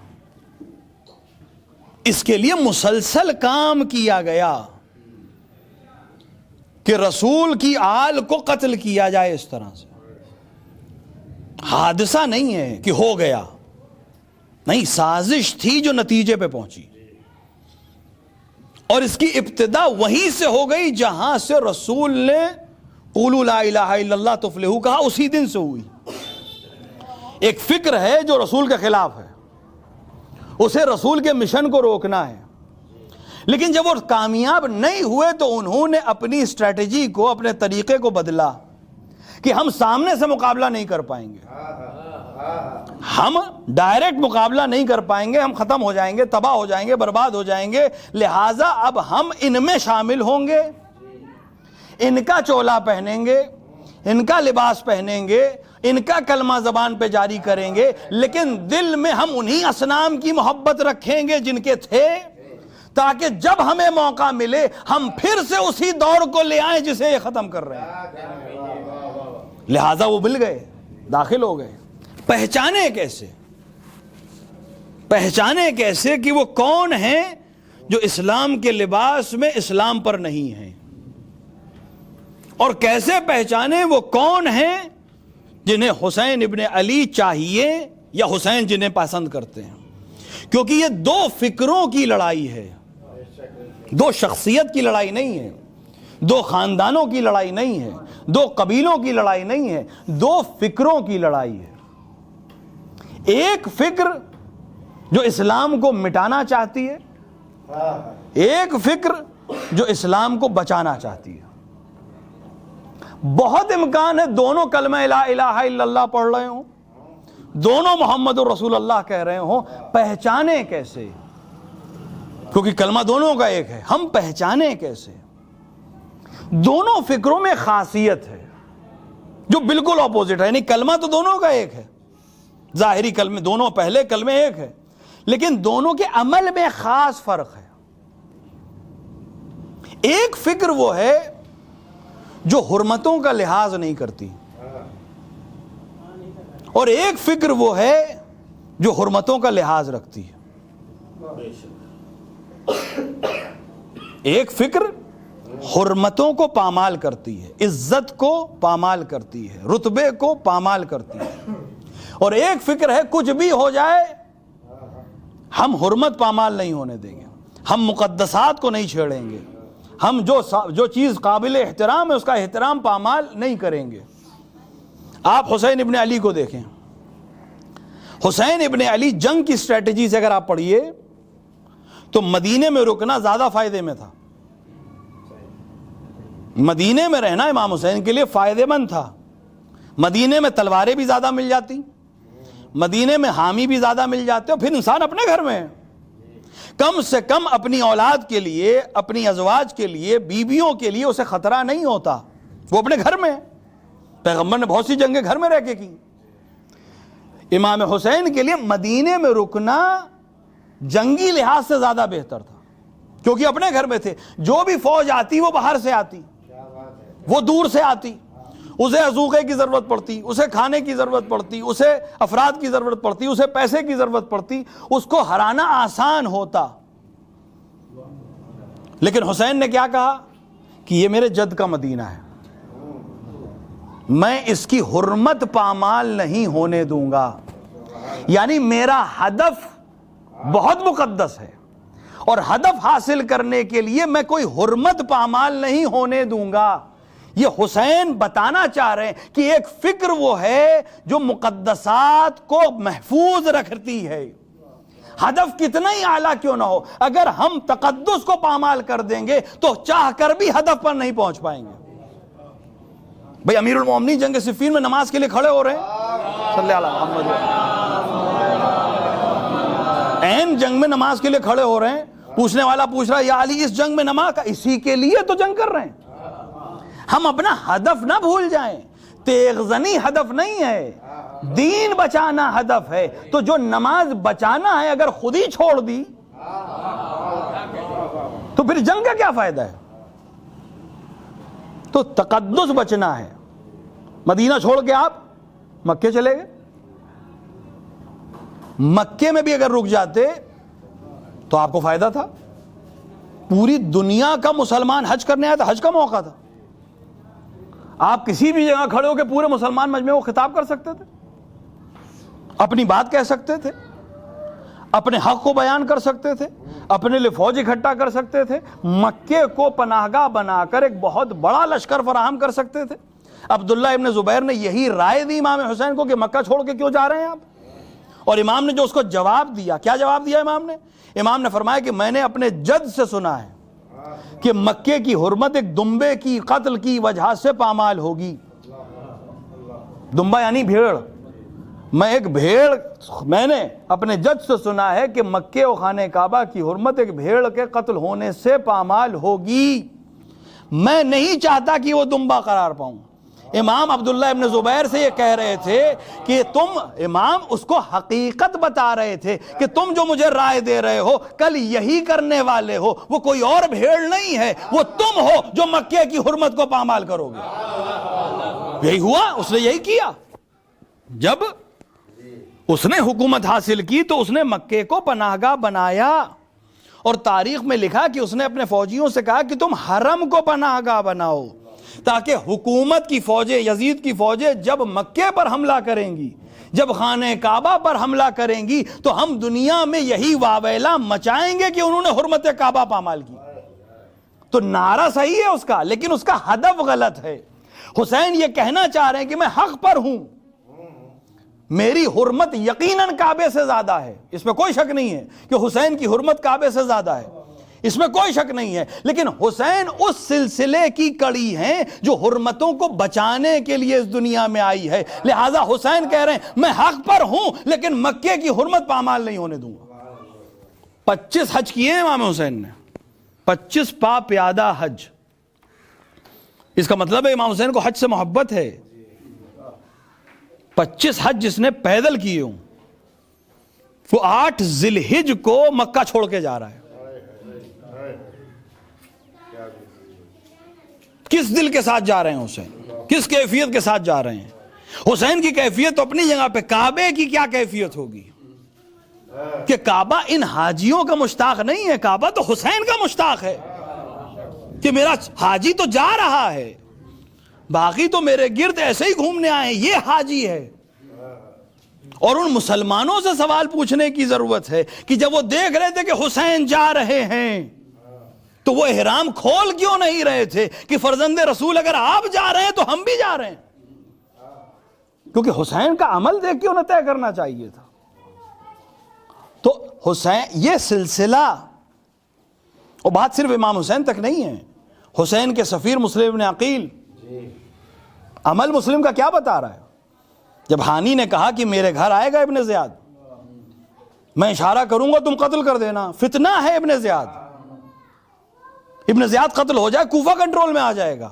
اس کے لیے مسلسل کام کیا گیا کہ رسول کی آل کو قتل کیا جائے اس طرح سے. حادثہ نہیں ہے کہ ہو گیا, نہیں, سازش تھی جو نتیجے پہ پہنچی. اور اس کی ابتدا وہیں سے ہو گئی جہاں سے رسول نے قولوا لا الہ الا اللہ تفلحوا کہا, اسی دن سے ہوئی. ایک فکر ہے جو رسول کے خلاف ہے, اسے رسول کے مشن کو روکنا ہے. لیکن جب وہ کامیاب نہیں ہوئے تو انہوں نے اپنی اسٹریٹجی کو, اپنے طریقے کو بدلا کہ ہم سامنے سے مقابلہ نہیں کر پائیں گے, ہم ڈائریکٹ مقابلہ نہیں کر پائیں گے, ہم ختم ہو جائیں گے, تباہ ہو جائیں گے, برباد ہو جائیں گے. لہٰذا اب ہم ان میں شامل ہوں گے, ان کا چولا پہنیں گے, ان کا لباس پہنیں گے, ان کا کلمہ زبان پہ جاری کریں گے, لیکن دل میں ہم انہی اصنام کی محبت رکھیں گے جن کے تھے, تاکہ جب ہمیں موقع ملے ہم پھر سے اسی دور کو لے آئیں جسے یہ ختم کر رہے ہیں. لہٰذا وہ مل گئے, داخل ہو گئے. پہچانے کیسے, پہچانے کیسے کہ وہ کون ہیں جو اسلام کے لباس میں اسلام پر نہیں ہیں, اور کیسے پہچانے وہ کون ہیں جنہیں حسین ابن علی چاہیے یا حسین جنہیں پسند کرتے ہیں. کیونکہ یہ دو فکروں کی لڑائی ہے, دو شخصیت کی لڑائی نہیں ہے, دو خاندانوں کی لڑائی نہیں ہے, دو قبیلوں کی لڑائی نہیں ہے, دو فکروں کی لڑائی ہے. ایک فکر جو اسلام کو مٹانا چاہتی ہے, ایک فکر جو اسلام کو بچانا چاہتی ہے. بہت امکان ہے دونوں کلمہ لا الہ الا اللہ پڑھ رہے ہوں, دونوں محمد رسول اللہ کہہ رہے ہوں. پہچانے کیسے؟ کیونکہ کلمہ دونوں کا ایک ہے. ہم پہچانے کیسے؟ دونوں فکروں میں خاصیت ہے جو بالکل اپوزٹ ہے. یعنی کلمہ تو دونوں کا ایک ہے, ظاہری کلمے دونوں, پہلے کلمے ایک ہے, لیکن دونوں کے عمل میں خاص فرق ہے. ایک فکر وہ ہے جو حرمتوں کا لحاظ نہیں کرتی, اور ایک فکر وہ ہے جو حرمتوں کا لحاظ رکھتی ہے. ایک فکر حرمتوں کو پامال کرتی ہے, عزت کو پامال کرتی ہے, رتبے کو پامال کرتی ہے. اور ایک فکر ہے کچھ بھی ہو جائے ہم حرمت پامال نہیں ہونے دیں گے, ہم مقدسات کو نہیں چھیڑیں گے, ہم جو چیز قابل احترام ہے اس کا احترام پامال نہیں کریں گے. آپ حسین ابن علی کو دیکھیں. حسین ابن علی جنگ کی اسٹریٹجی سے اگر آپ پڑھیے تو مدینے میں رکنا زیادہ فائدے میں تھا. مدینے میں رہنا امام حسین کے لیے فائدے مند تھا. مدینے میں تلواریں بھی زیادہ مل جاتی, مدینے میں حامی بھی زیادہ مل جاتے, اور پھر انسان اپنے گھر میں کم سے کم اپنی اولاد کے لیے, اپنی ازواج کے لیے, بیویوں کے لیے اسے خطرہ نہیں ہوتا, وہ اپنے گھر میں. پیغمبر نے بہت سی جنگیں گھر میں رہ کے کی. امام حسین کے لیے مدینے میں رکنا جنگی لحاظ سے زیادہ بہتر تھا، کیونکہ اپنے گھر میں تھے. جو بھی فوج آتی وہ باہر سے آتی، وہ دور سے آتی، اسے عزوقے کی ضرورت پڑتی، اسے کھانے کی ضرورت پڑتی، اسے افراد کی ضرورت پڑتی، اسے پیسے کی ضرورت پڑتی، اس کو ہرانا آسان ہوتا. لیکن حسین نے کیا کہا کہ یہ میرے جد کا مدینہ ہے، میں اس کی حرمت پامال نہیں ہونے دوں گا. یعنی میرا ہدف بہت مقدس ہے، اور ہدف حاصل کرنے کے لیے میں کوئی حرمت پامال نہیں ہونے دوں گا. یہ حسین بتانا چاہ رہے ہیں کہ ایک فکر وہ ہے جو مقدسات کو محفوظ رکھتی ہے. ہدف کتنا ہی اعلیٰ کیوں نہ ہو، اگر ہم تقدس کو پامال کر دیں گے تو چاہ کر بھی ہدف پر نہیں پہنچ پائیں گے. بھئی امیر المومنین جنگ صفین میں نماز کے لیے کھڑے ہو رہے ہیں، صلی اللہ علیہ محمد، این جنگ میں نماز کے لیے کھڑے ہو رہے ہیں. پوچھنے والا پوچھ رہا ہے یا علی اس جنگ میں نماز کا، اسی کے لیے تو جنگ کر رہے ہیں. ہم اپنا ہدف نہ بھول جائیں، تیغ زنی ہدف نہیں ہے، دین بچانا ہدف ہے. تو جو نماز بچانا ہے اگر خود ہی چھوڑ دی تو پھر جنگ کا کیا فائدہ ہے؟ تو تقدس بچنا ہے. مدینہ چھوڑ کے آپ مکے چلے گئے، مکے میں بھی اگر رک جاتے تو آپ کو فائدہ تھا. پوری دنیا کا مسلمان حج کرنے آیا تھا، حج کا موقع تھا. آپ کسی بھی جگہ کھڑے ہو کے پورے مسلمان مجمع کو خطاب کر سکتے تھے، اپنی بات کہہ سکتے تھے، اپنے حق کو بیان کر سکتے تھے، اپنے لیے فوج اکٹھا کر سکتے تھے، مکے کو پناہ گاہ بنا کر ایک بہت بڑا لشکر فراہم کر سکتے تھے. عبداللہ ابن زبیر نے یہی رائے دی امام حسین کو کہ مکہ چھوڑ کے کیوں جا رہے ہیں آپ. اور امام نے جو اس کو جواب دیا، کیا جواب دیا امام نے فرمایا کہ میں نے اپنے جد سے سنا ہے کہ مکے کی حرمت ایک دمبے کی قتل کی وجہ سے پامال ہوگی. دمبا یعنی بھیڑ. میں نے اپنے جد سے سنا ہے کہ مکے و خانہ کعبہ کی حرمت ایک بھیڑ کے قتل ہونے سے پامال ہوگی. میں نہیں چاہتا کہ وہ دمبا قرار پاؤں. امام عبداللہ ابن زبیر سے یہ کہہ رہے تھے کہ امام اس کو حقیقت بتا رہے تھے کہ تم جو مجھے رائے دے رہے ہو کل یہی کرنے والے ہو، وہ کوئی اور بھیڑ نہیں ہے، وہ تم ہو جو مکے کی حرمت کو پامال کرو گے. یہی ہوا، اس نے یہی کیا. جب اس نے حکومت حاصل کی تو اس نے مکے کو پناہ گاہ بنایا، اور تاریخ میں لکھا کہ اس نے اپنے فوجیوں سے کہا کہ تم حرم کو پناہ گاہ بناؤ، تاکہ حکومت کی فوجیں، یزید کی فوجیں جب مکے پر حملہ کریں گی، جب خانہ کعبہ پر حملہ کریں گی تو ہم دنیا میں یہی واویلا مچائیں گے کہ انہوں نے حرمت کعبہ پامال کی. تو نعرہ صحیح ہے اس کا، لیکن اس کا ہدف غلط ہے. حسین یہ کہنا چاہ رہے ہیں کہ میں حق پر ہوں، میری حرمت یقیناً کعبے سے زیادہ ہے، اس میں کوئی شک نہیں ہے کہ حسین کی حرمت کعبے سے زیادہ ہے، اس میں کوئی شک نہیں ہے. لیکن حسین اس سلسلے کی کڑی ہیں جو حرمتوں کو بچانے کے لیے اس دنیا میں آئی ہے. لہٰذا حسین کہہ رہے ہیں میں حق پر ہوں لیکن مکے کی حرمت پامال نہیں ہونے دوں گا. 25 حج کیے ہیں امام حسین نے، 25 پا پیادہ حج. اس کا مطلب ہے امام حسین کو حج سے محبت ہے. 25 حج جس نے پیدل کیے ہوں، وہ 8 ذی الحج کو مکہ چھوڑ کے جا رہا ہے. کس دل کے ساتھ جا رہے ہیں حسین، کس کیفیت کے ساتھ جا رہے ہیں؟ حسین کی کیفیت تو اپنی جگہ پہ، کعبے کی کیا کیفیت ہوگی کہ کعبہ ان حاجیوں کا مشتاق نہیں ہے، کعبہ تو حسین کا مشتاق ہے کہ میرا حاجی تو جا رہا ہے، باقی تو میرے گرد ایسے ہی گھومنے آئے ہیں، یہ حاجی ہے. اور ان مسلمانوں سے سوال پوچھنے کی ضرورت ہے کہ جب وہ دیکھ رہے تھے کہ حسین جا رہے ہیں تو وہ احرام کھول کیوں نہیں رہے تھے کہ فرزند رسول اگر آپ جا رہے ہیں تو ہم بھی جا رہے ہیں؟ کیونکہ حسین کا عمل دیکھ کے انہیں طے کرنا چاہیے تھا. تو حسین یہ سلسلہ، اور بات صرف امام حسین تک نہیں ہے، حسین کے سفیر مسلم بن عقیل عمل مسلم کا کیا بتا رہا ہے؟ جب ہانی نے کہا کہ میرے گھر آئے گا ابن زیاد، میں اشارہ کروں گا تم قتل کر دینا، فتنہ ہے ابن زیاد، ابن زیاد قتل ہو جائے کوفہ کنٹرول میں آ جائے گا،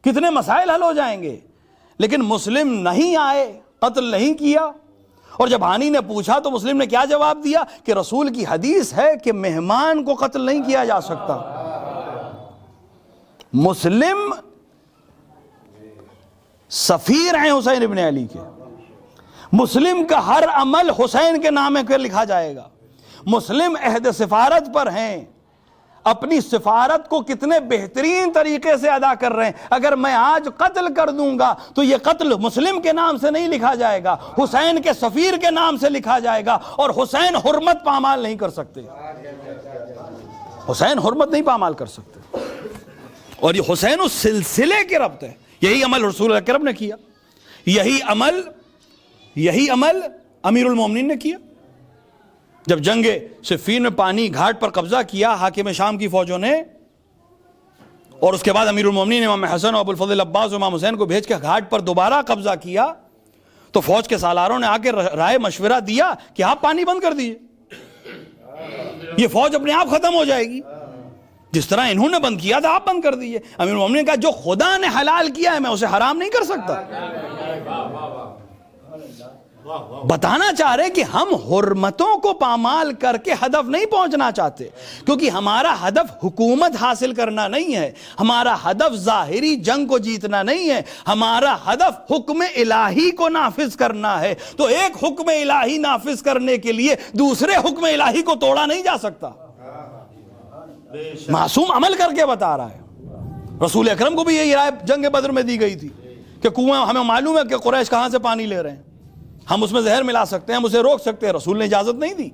کتنے مسائل حل ہو جائیں گے. لیکن مسلم نہیں آئے، قتل نہیں کیا. اور جب ہانی نے پوچھا تو مسلم نے کیا جواب دیا کہ رسول کی حدیث ہے کہ مہمان کو قتل نہیں کیا جا سکتا. مسلم سفیر ہیں حسین ابن علی کے. مسلم کا ہر عمل حسین کے نام پر لکھا جائے گا. مسلم عہد سفارت پر ہیں، اپنی سفارت کو کتنے بہترین طریقے سے ادا کر رہے ہیں. اگر میں آج قتل کر دوں گا تو یہ قتل مسلم کے نام سے نہیں لکھا جائے گا، حسین کے سفیر کے نام سے لکھا جائے گا. اور حسین حرمت پامال نہیں کر سکتے، حسین حرمت نہیں پامال کر سکتے. اور یہ حسین اس سلسلے کے ربط ہے. یہی عمل رسول اکرم نے کیا، یہی عمل امیر المومنین نے کیا. جب جنگ صفین میں پانی گھاٹ پر قبضہ کیا حاکم شام کی فوجوں نے، اور اس کے بعد امیر المومنین امام حسن و ابو الفضل عباس و امام حسین کو بھیج کے گھاٹ پر دوبارہ قبضہ کیا، تو فوج کے سالاروں نے آ کے رائے مشورہ دیا کہ آپ پانی بند کر دیجئے، یہ فوج اپنے آپ ختم ہو جائے گی. جس طرح انہوں نے بند کیا تھا آپ بند کر دیجئے. امیر المومنین نے کہا جو خدا نے حلال کیا ہے میں اسے حرام نہیں کر سکتا. بتانا چاہ رہے کہ ہم حرمتوں کو پامال کر کے ہدف نہیں پہنچنا چاہتے، کیونکہ ہمارا ہدف حکومت حاصل کرنا نہیں ہے، ہمارا ہدف ظاہری جنگ کو جیتنا نہیں ہے، ہمارا ہدف حکم الہی کو نافذ کرنا ہے. تو ایک حکم الہی نافذ کرنے کے لیے دوسرے حکم الہی کو توڑا نہیں جا سکتا. معصوم عمل کر کے بتا رہا ہے. رسول اکرم کو بھی یہی رائے جنگ بدر میں دی گئی تھی کہ کنواں ہمیں معلوم ہے کہ قریش کہاں سے پانی لے رہے ہیں، ہم اس میں زہر ملا سکتے ہیں، ہم اسے روک سکتے ہیں. رسول نے اجازت نہیں دی.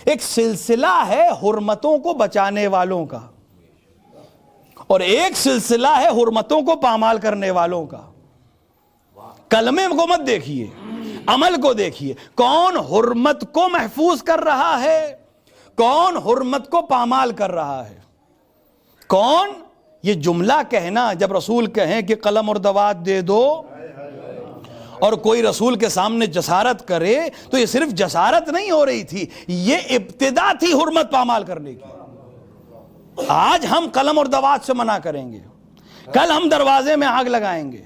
ایک سلسلہ ہے حرمتوں کو بچانے والوں کا، اور ایک سلسلہ ہے حرمتوں کو پامال کرنے والوں کا. کلمے کو مت دیکھیے، عمل کو دیکھیے. کون حرمت کو محفوظ کر رہا ہے، کون حرمت کو پامال کر رہا ہے. کون؟ یہ جملہ کہنا، جب رسول کہیں کہ قلم اور دوات دے دو، اور کوئی رسول کے سامنے جسارت کرے تو یہ صرف جسارت نہیں ہو رہی تھی، یہ ابتدا تھی حرمت پامال کرنے کی. آج ہم قلم اور دوات سے منع کریں گے، کل ہم دروازے میں آگ لگائیں گے،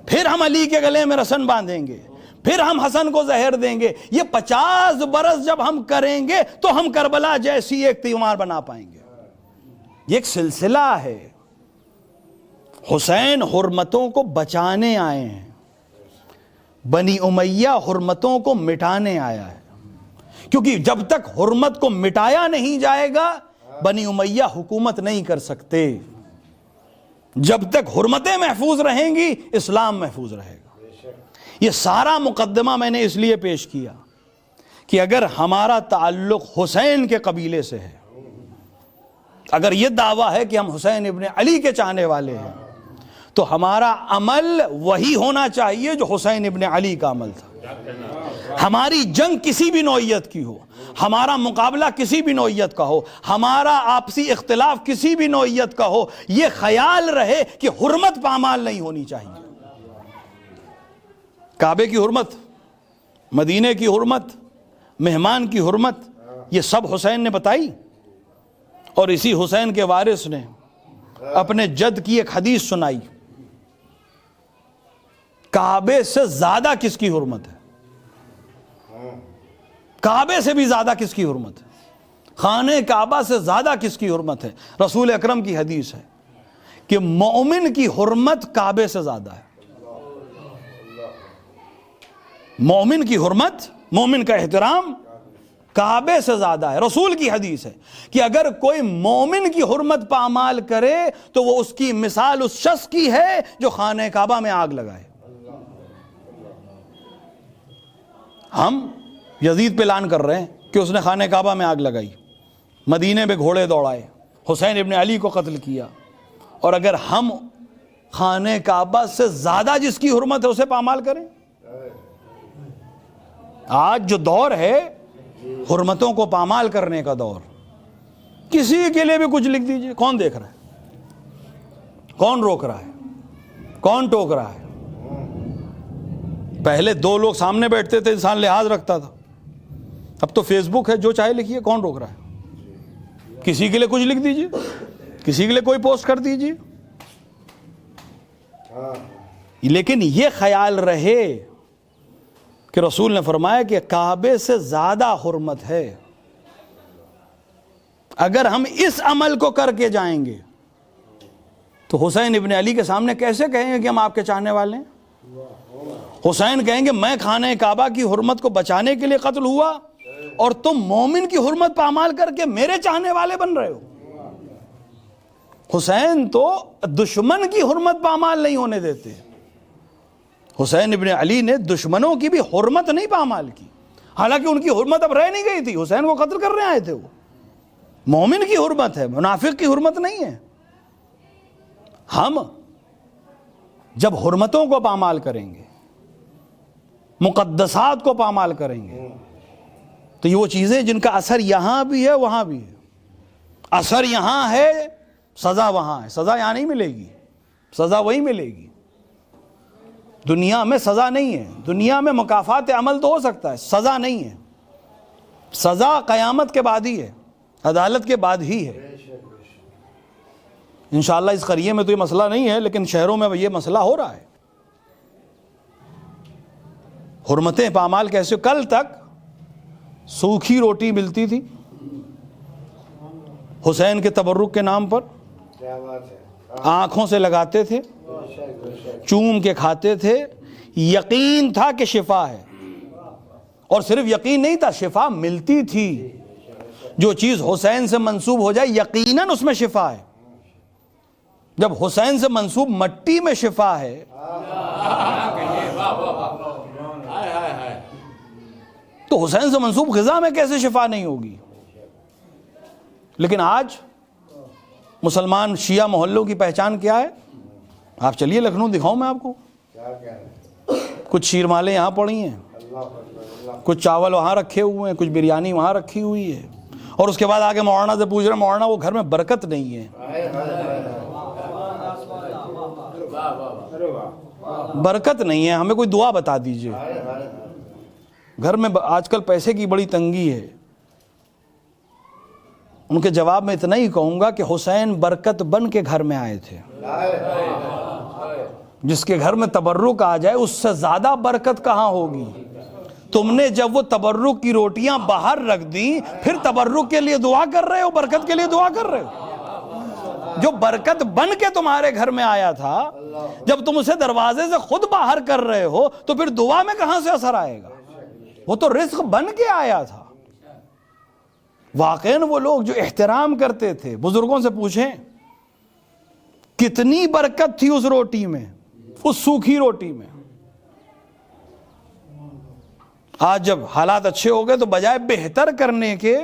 پھر ہم علی کے گلے میں رسن باندھیں گے، پھر ہم حسن کو زہر دیں گے. یہ 50 برس جب ہم کریں گے تو ہم کربلا جیسی ایک تیمار بنا پائیں گے. یہ ایک سلسلہ ہے. حسین حرمتوں کو بچانے آئے ہیں، بنی امیہ حرمتوں کو مٹانے آیا ہے. کیونکہ جب تک حرمت کو مٹایا نہیں جائے گا بنی امیہ حکومت نہیں کر سکتے. جب تک حرمتیں محفوظ رہیں گی اسلام محفوظ رہے گا. یہ سارا مقدمہ میں نے اس لیے پیش کیا کہ اگر ہمارا تعلق حسین کے قبیلے سے ہے، اگر یہ دعویٰ ہے کہ ہم حسین ابن علی کے چاہنے والے ہیں، تو ہمارا عمل وہی ہونا چاہیے جو حسین ابن علی کا عمل تھا. ہماری جنگ کسی بھی نوعیت کی ہو، ہمارا مقابلہ کسی بھی نوعیت کا ہو، ہمارا آپسی اختلاف کسی بھی نوعیت کا ہو، یہ خیال رہے کہ حرمت پامال نہیں ہونی چاہیے. کعبے کی حرمت، مدینے کی حرمت، مہمان کی حرمت، یہ سب حسین نے بتائی. اور اسی حسین کے وارث نے اپنے جد کی ایک حدیث سنائی، کعبے سے زیادہ کس کی حرمت ہے، کعبے سے بھی زیادہ کس کی حرمت ہے، خانہ کعبہ سے زیادہ کس کی حرمت ہے. رسول اکرم کی حدیث ہے کہ مومن کی حرمت کعبے سے زیادہ ہے. مومن کی حرمت، مومن کا احترام کعبے سے زیادہ ہے. رسول کی حدیث ہے کہ اگر کوئی مومن کی حرمت پامال کرے تو وہ اس کی مثال اس شخص کی ہے جو خانہ کعبہ میں آگ لگائے. ہم یزید پہ اعلان کر رہے ہیں کہ اس نے خانہ کعبہ میں آگ لگائی، مدینے میں گھوڑے دوڑائے، حسین ابن علی کو قتل کیا، اور اگر ہم خانہ کعبہ سے زیادہ جس کی حرمت ہے اسے پامال کریں. آج جو دور ہے حرمتوں کو پامال کرنے کا دور، کسی کے لیے بھی کچھ لکھ دیجئے، کون دیکھ رہا ہے، کون روک رہا ہے، کون ٹوک رہا ہے. پہلے 2 لوگ سامنے بیٹھتے تھے انسان لحاظ رکھتا تھا، اب تو فیس بک ہے، جو چاہے لکھیے، کون روک رہا ہے. کسی کے لیے کچھ لکھ دیجئے، کسی کے لیے کوئی پوسٹ کر دیجئے. لیکن یہ خیال رہے کہ رسول نے فرمایا کہ کعبے سے زیادہ حرمت ہے. اگر ہم اس عمل کو کر کے جائیں گے تو حسین ابن علی کے سامنے کیسے کہیں گے کہ ہم آپ کے چاہنے والے ہیں؟ حسین کہیں گے میں خانہ کعبہ کی حرمت کو بچانے کے لیے قتل ہوا اور تم مومن کی حرمت پامال کر کے میرے چاہنے والے بن رہے ہو. حسین تو دشمن کی حرمت پامال نہیں ہونے دیتے. حسین ابن علی نے دشمنوں کی بھی حرمت نہیں پامال کی، حالانکہ ان کی حرمت اب رہ نہیں گئی تھی. حسین کو قتل کرنے آئے تھے. وہ مومن کی حرمت ہے، منافق کی حرمت نہیں ہے. ہم جب حرمتوں کو پامال کریں گے، مقدسات کو پامال کریں گے، تو یہ وہ چیزیں جن کا اثر یہاں بھی ہے وہاں بھی ہے. اثر یہاں ہے، سزا وہاں ہے. سزا یہاں نہیں ملے گی، سزا وہی ملے گی. دنیا میں سزا نہیں ہے. دنیا میں مکافات عمل تو ہو سکتا ہے، سزا نہیں ہے. سزا قیامت کے بعد ہی ہے، عدالت کے بعد ہی ہے. انشاءاللہ اس قریے میں تو یہ مسئلہ نہیں ہے، لیکن شہروں میں یہ مسئلہ ہو رہا ہے. حرمتیں پامال کیسے؟ کل تک سوکھی روٹی ملتی تھی حسین کے تبرک کے نام پر، آنکھوں سے لگاتے تھے، چوم کے کھاتے تھے. یقین تھا کہ شفا ہے، اور صرف یقین نہیں تھا، شفا ملتی تھی. جو چیز حسین سے منسوب ہو جائے یقیناً اس میں شفا ہے. جب حسین سے منسوب مٹی میں شفا ہے تو حسین سے منسوب غذا میں کیسے شفا نہیں ہوگی؟ لیکن آج مسلمان شیعہ محلوں کی پہچان کیا ہے؟ آپ چلیے لکھنؤ دکھاؤں میں آپ کو. کچھ شیر مالیں یہاں پڑی ہیں، کچھ چاول وہاں رکھے ہوئے ہیں، کچھ بریانی وہاں رکھی ہوئی ہے، اور اس کے بعد آگے مولانا سے پوچھ رہے ہیں مولانا وہ گھر میں برکت نہیں ہے. برکت نہیں ہے، ہمیں کوئی دعا بتا دیجئے. گھر میں آج کل پیسے کی بڑی تنگی ہے. ان کے جواب میں اتنا ہی کہوں گا کہ حسین برکت بن کے گھر میں آئے تھے. جس کے گھر میں تبرک آ جائے اس سے زیادہ برکت کہاں ہوگی؟ تم نے جب وہ تبرک کی روٹیاں باہر رکھ دیں پھر تبرک کے لیے دعا کر رہے ہو، برکت کے لیے دعا کر رہے ہو. جو برکت بن کے تمہارے گھر میں آیا تھا جب تم اسے دروازے سے خود باہر کر رہے ہو تو پھر دعا میں کہاں سے اثر آئے گا؟ وہ تو رزق بن کے آیا تھا. واقعاً وہ لوگ جو احترام کرتے تھے، بزرگوں سے پوچھیں کتنی برکت تھی اس روٹی میں، اس سوکھی روٹی میں. آج جب حالات اچھے ہو گئے تو بجائے بہتر کرنے کے،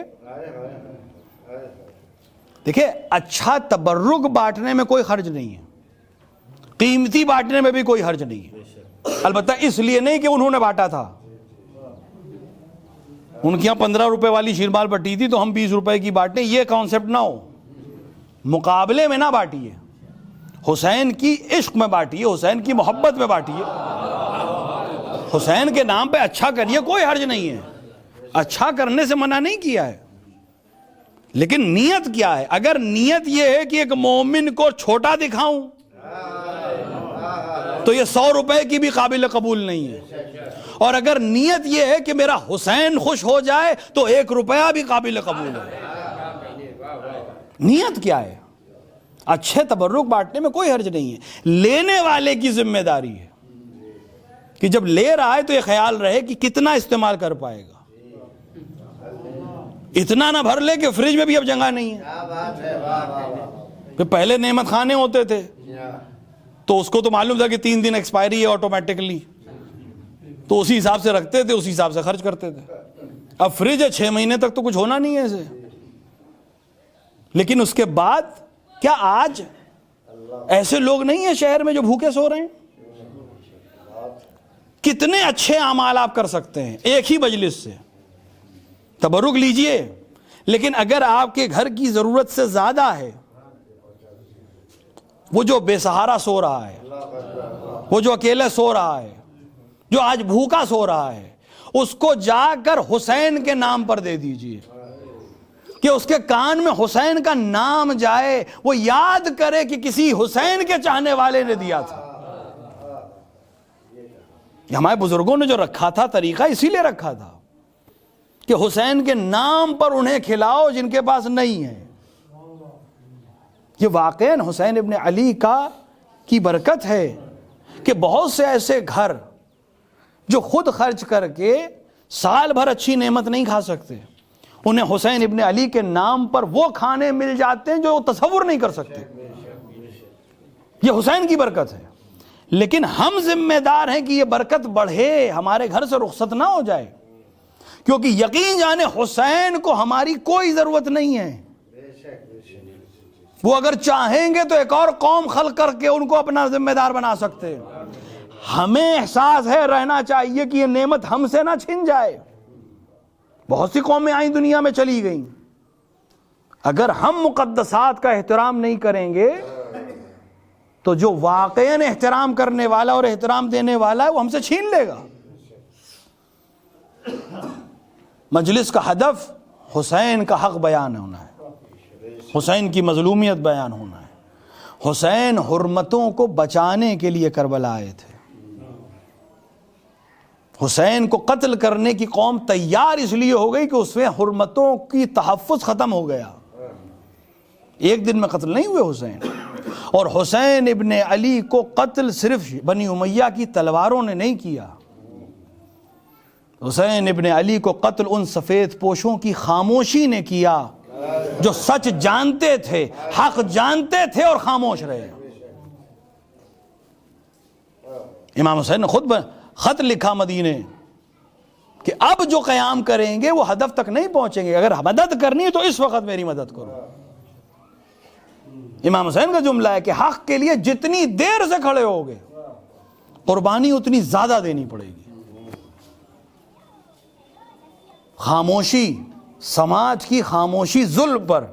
دیکھیں اچھا تبرک بانٹنے میں کوئی حرج نہیں ہے، قیمتی بانٹنے میں بھی کوئی حرج نہیں ہے. البتہ اس لیے نہیں کہ انہوں نے بانٹا تھا. ان کے یہاں 15 روپے والی شیرمال بٹی تھی تو ہم 20 روپے کی بانٹیں، یہ کانسیپٹ نہ ہو. مقابلے میں نہ بانٹیے، حسین کی عشق میں بانٹیے، حسین کی محبت میں بانٹیے. حسین کے نام پہ اچھا کریے، کوئی حرج نہیں ہے، اچھا کرنے سے منع نہیں کیا ہے. لیکن نیت کیا ہے؟ اگر نیت یہ ہے کہ ایک مومن کو چھوٹا دکھاؤں تو یہ 100 روپے کی بھی قابل قبول نہیں ہے. اور اگر نیت یہ ہے کہ میرا حسین خوش ہو جائے تو 1 روپیہ بھی قابل قبول ہے. نیت کیا ہے؟ اچھے تبرک بانٹنے میں کوئی حرج نہیں ہے. لینے والے کی ذمہ داری ہے کہ جب لے رہا ہے تو یہ خیال رہے کہ کتنا استعمال کر پائے گا. اتنا نہ بھر لے کہ فریج میں بھی اب جگہ نہیں ہے. کہ پہلے نعمت خانے ہوتے تھے تو اس کو تو معلوم تھا کہ 3 دن ایکسپائری ہے آٹومیٹکلی، تو اسی حساب سے رکھتے تھے، اسی حساب سے خرچ کرتے تھے. اب فریج ہے 6 مہینے تک تو کچھ ہونا نہیں ہے اسے. لیکن اس کے بعد کیا آج ایسے لوگ نہیں ہیں شہر میں جو بھوکے سو رہے ہیں؟ کتنے اچھے اعمال آپ کر سکتے ہیں ایک ہی مجلس سے. تبرک لیجئے، لیکن اگر آپ کے گھر کی ضرورت سے زیادہ ہے، وہ جو بے سہارا سو رہا ہے، وہ جو اکیلے سو رہا ہے، جو آج بھوکا سو رہا ہے، اس کو جا کر حسین کے نام پر دے دیجئے کہ اس کے کان میں حسین کا نام جائے، وہ یاد کرے کہ کسی حسین کے چاہنے والے نے دیا تھا. یہ ہمارے بزرگوں نے جو رکھا تھا طریقہ اسی لیے رکھا تھا کہ حسین کے نام پر انہیں کھلاؤ جن کے پاس نہیں ہے. یہ واقعاً حسین ابن علی کی برکت ہے کہ بہت سے ایسے گھر جو خود خرچ کر کے سال بھر اچھی نعمت نہیں کھا سکتے، انہیں حسین ابن علی کے نام پر وہ کھانے مل جاتے ہیں جو تصور نہیں کر سکتے. یہ حسین کی برکت ہے. لیکن ہم ذمہ دار ہیں کہ یہ برکت بڑھے، ہمارے گھر سے رخصت نہ ہو جائے، کیونکہ یقین جانے حسین کو ہماری کوئی ضرورت نہیں ہے. وہ اگر چاہیں گے تو ایک اور قوم خلق کر کے ان کو اپنا ذمہ دار بنا سکتے. ہمیں احساس ہے، رہنا چاہیے کہ یہ نعمت ہم سے نہ چھن جائے. بہت سی قومیں آئیں دنیا میں چلی گئیں. اگر ہم مقدسات کا احترام نہیں کریں گے تو جو واقعاً احترام کرنے والا اور احترام دینے والا ہے وہ ہم سے چھین لے گا. مجلس کا ہدف حسین کا حق بیان ہونا ہے، حسین کی مظلومیت بیان ہونا ہے. حسین حرمتوں کو بچانے کے لیے کربلا آئے تھے. حسین کو قتل کرنے کی قوم تیار اس لیے ہو گئی کہ اس میں حرمتوں کی تحفظ ختم ہو گیا. ایک دن میں قتل نہیں ہوئے حسین. اور حسین ابن علی کو قتل صرف بنی امیہ کی تلواروں نے نہیں کیا. حسین ابن علی کو قتل ان سفید پوشوں کی خاموشی نے کیا جو سچ جانتے تھے، حق جانتے تھے اور خاموش رہے. امام حسین نے خود خط لکھا مدینے کہ اب جو قیام کریں گے وہ ہدف تک نہیں پہنچیں گے، اگر مدد کرنی ہے تو اس وقت میری مدد کرو. امام حسین کا جملہ ہے کہ حق کے لیے جتنی دیر سے کھڑے ہوگے قربانی اتنی زیادہ دینی پڑے گی. خاموشی، سماج کی خاموشی ظلم پر،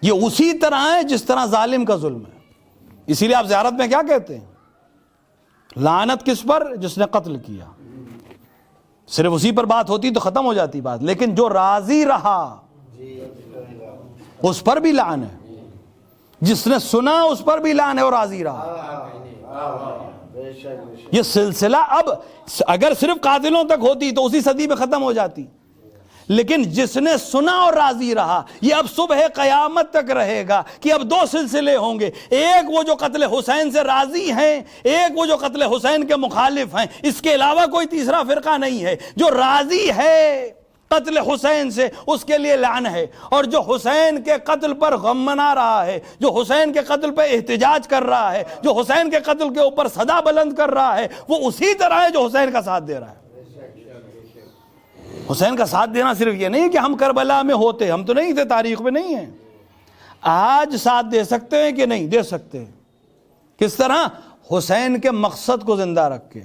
یہ اسی طرح ہے جس طرح ظالم کا ظلم ہے. اسی لیے آپ زیارت میں کیا کہتے ہیں؟ لعنت کس پر؟ جس نے قتل کیا. صرف اسی پر بات ہوتی تو ختم ہو جاتی بات، لیکن جو راضی رہا اس پر بھی لعن ہے، جس نے سنا اس پر بھی لعن ہے اور راضی رہا. یہ سلسلہ اب اگر صرف قاتلوں تک ہوتی تو اسی صدی میں ختم ہو جاتی، لیکن جس نے سنا اور راضی رہا یہ اب صبح قیامت تک رہے گا کہ اب دو سلسلے ہوں گے. ایک وہ جو قتل حسین سے راضی ہیں، ایک وہ جو قتل حسین کے مخالف ہیں. اس کے علاوہ کوئی تیسرا فرقہ نہیں ہے. جو راضی ہے قتل حسین سے اس کے لیے لعن ہے، اور جو حسین کے قتل پر غم منا رہا ہے، جو حسین کے قتل پہ احتجاج کر رہا ہے، جو حسین کے قتل کے اوپر صدا بلند کر رہا ہے، وہ اسی طرح ہے جو حسین کا ساتھ دے رہا ہے. حسین کا ساتھ دینا صرف یہ نہیں کہ ہم کربلا میں ہوتے، ہم تو نہیں تھے، تاریخ میں نہیں ہیں. آج ساتھ دے سکتے ہیں کہ نہیں دے سکتے؟ کس طرح؟ حسین کے مقصد کو زندہ رکھ کے.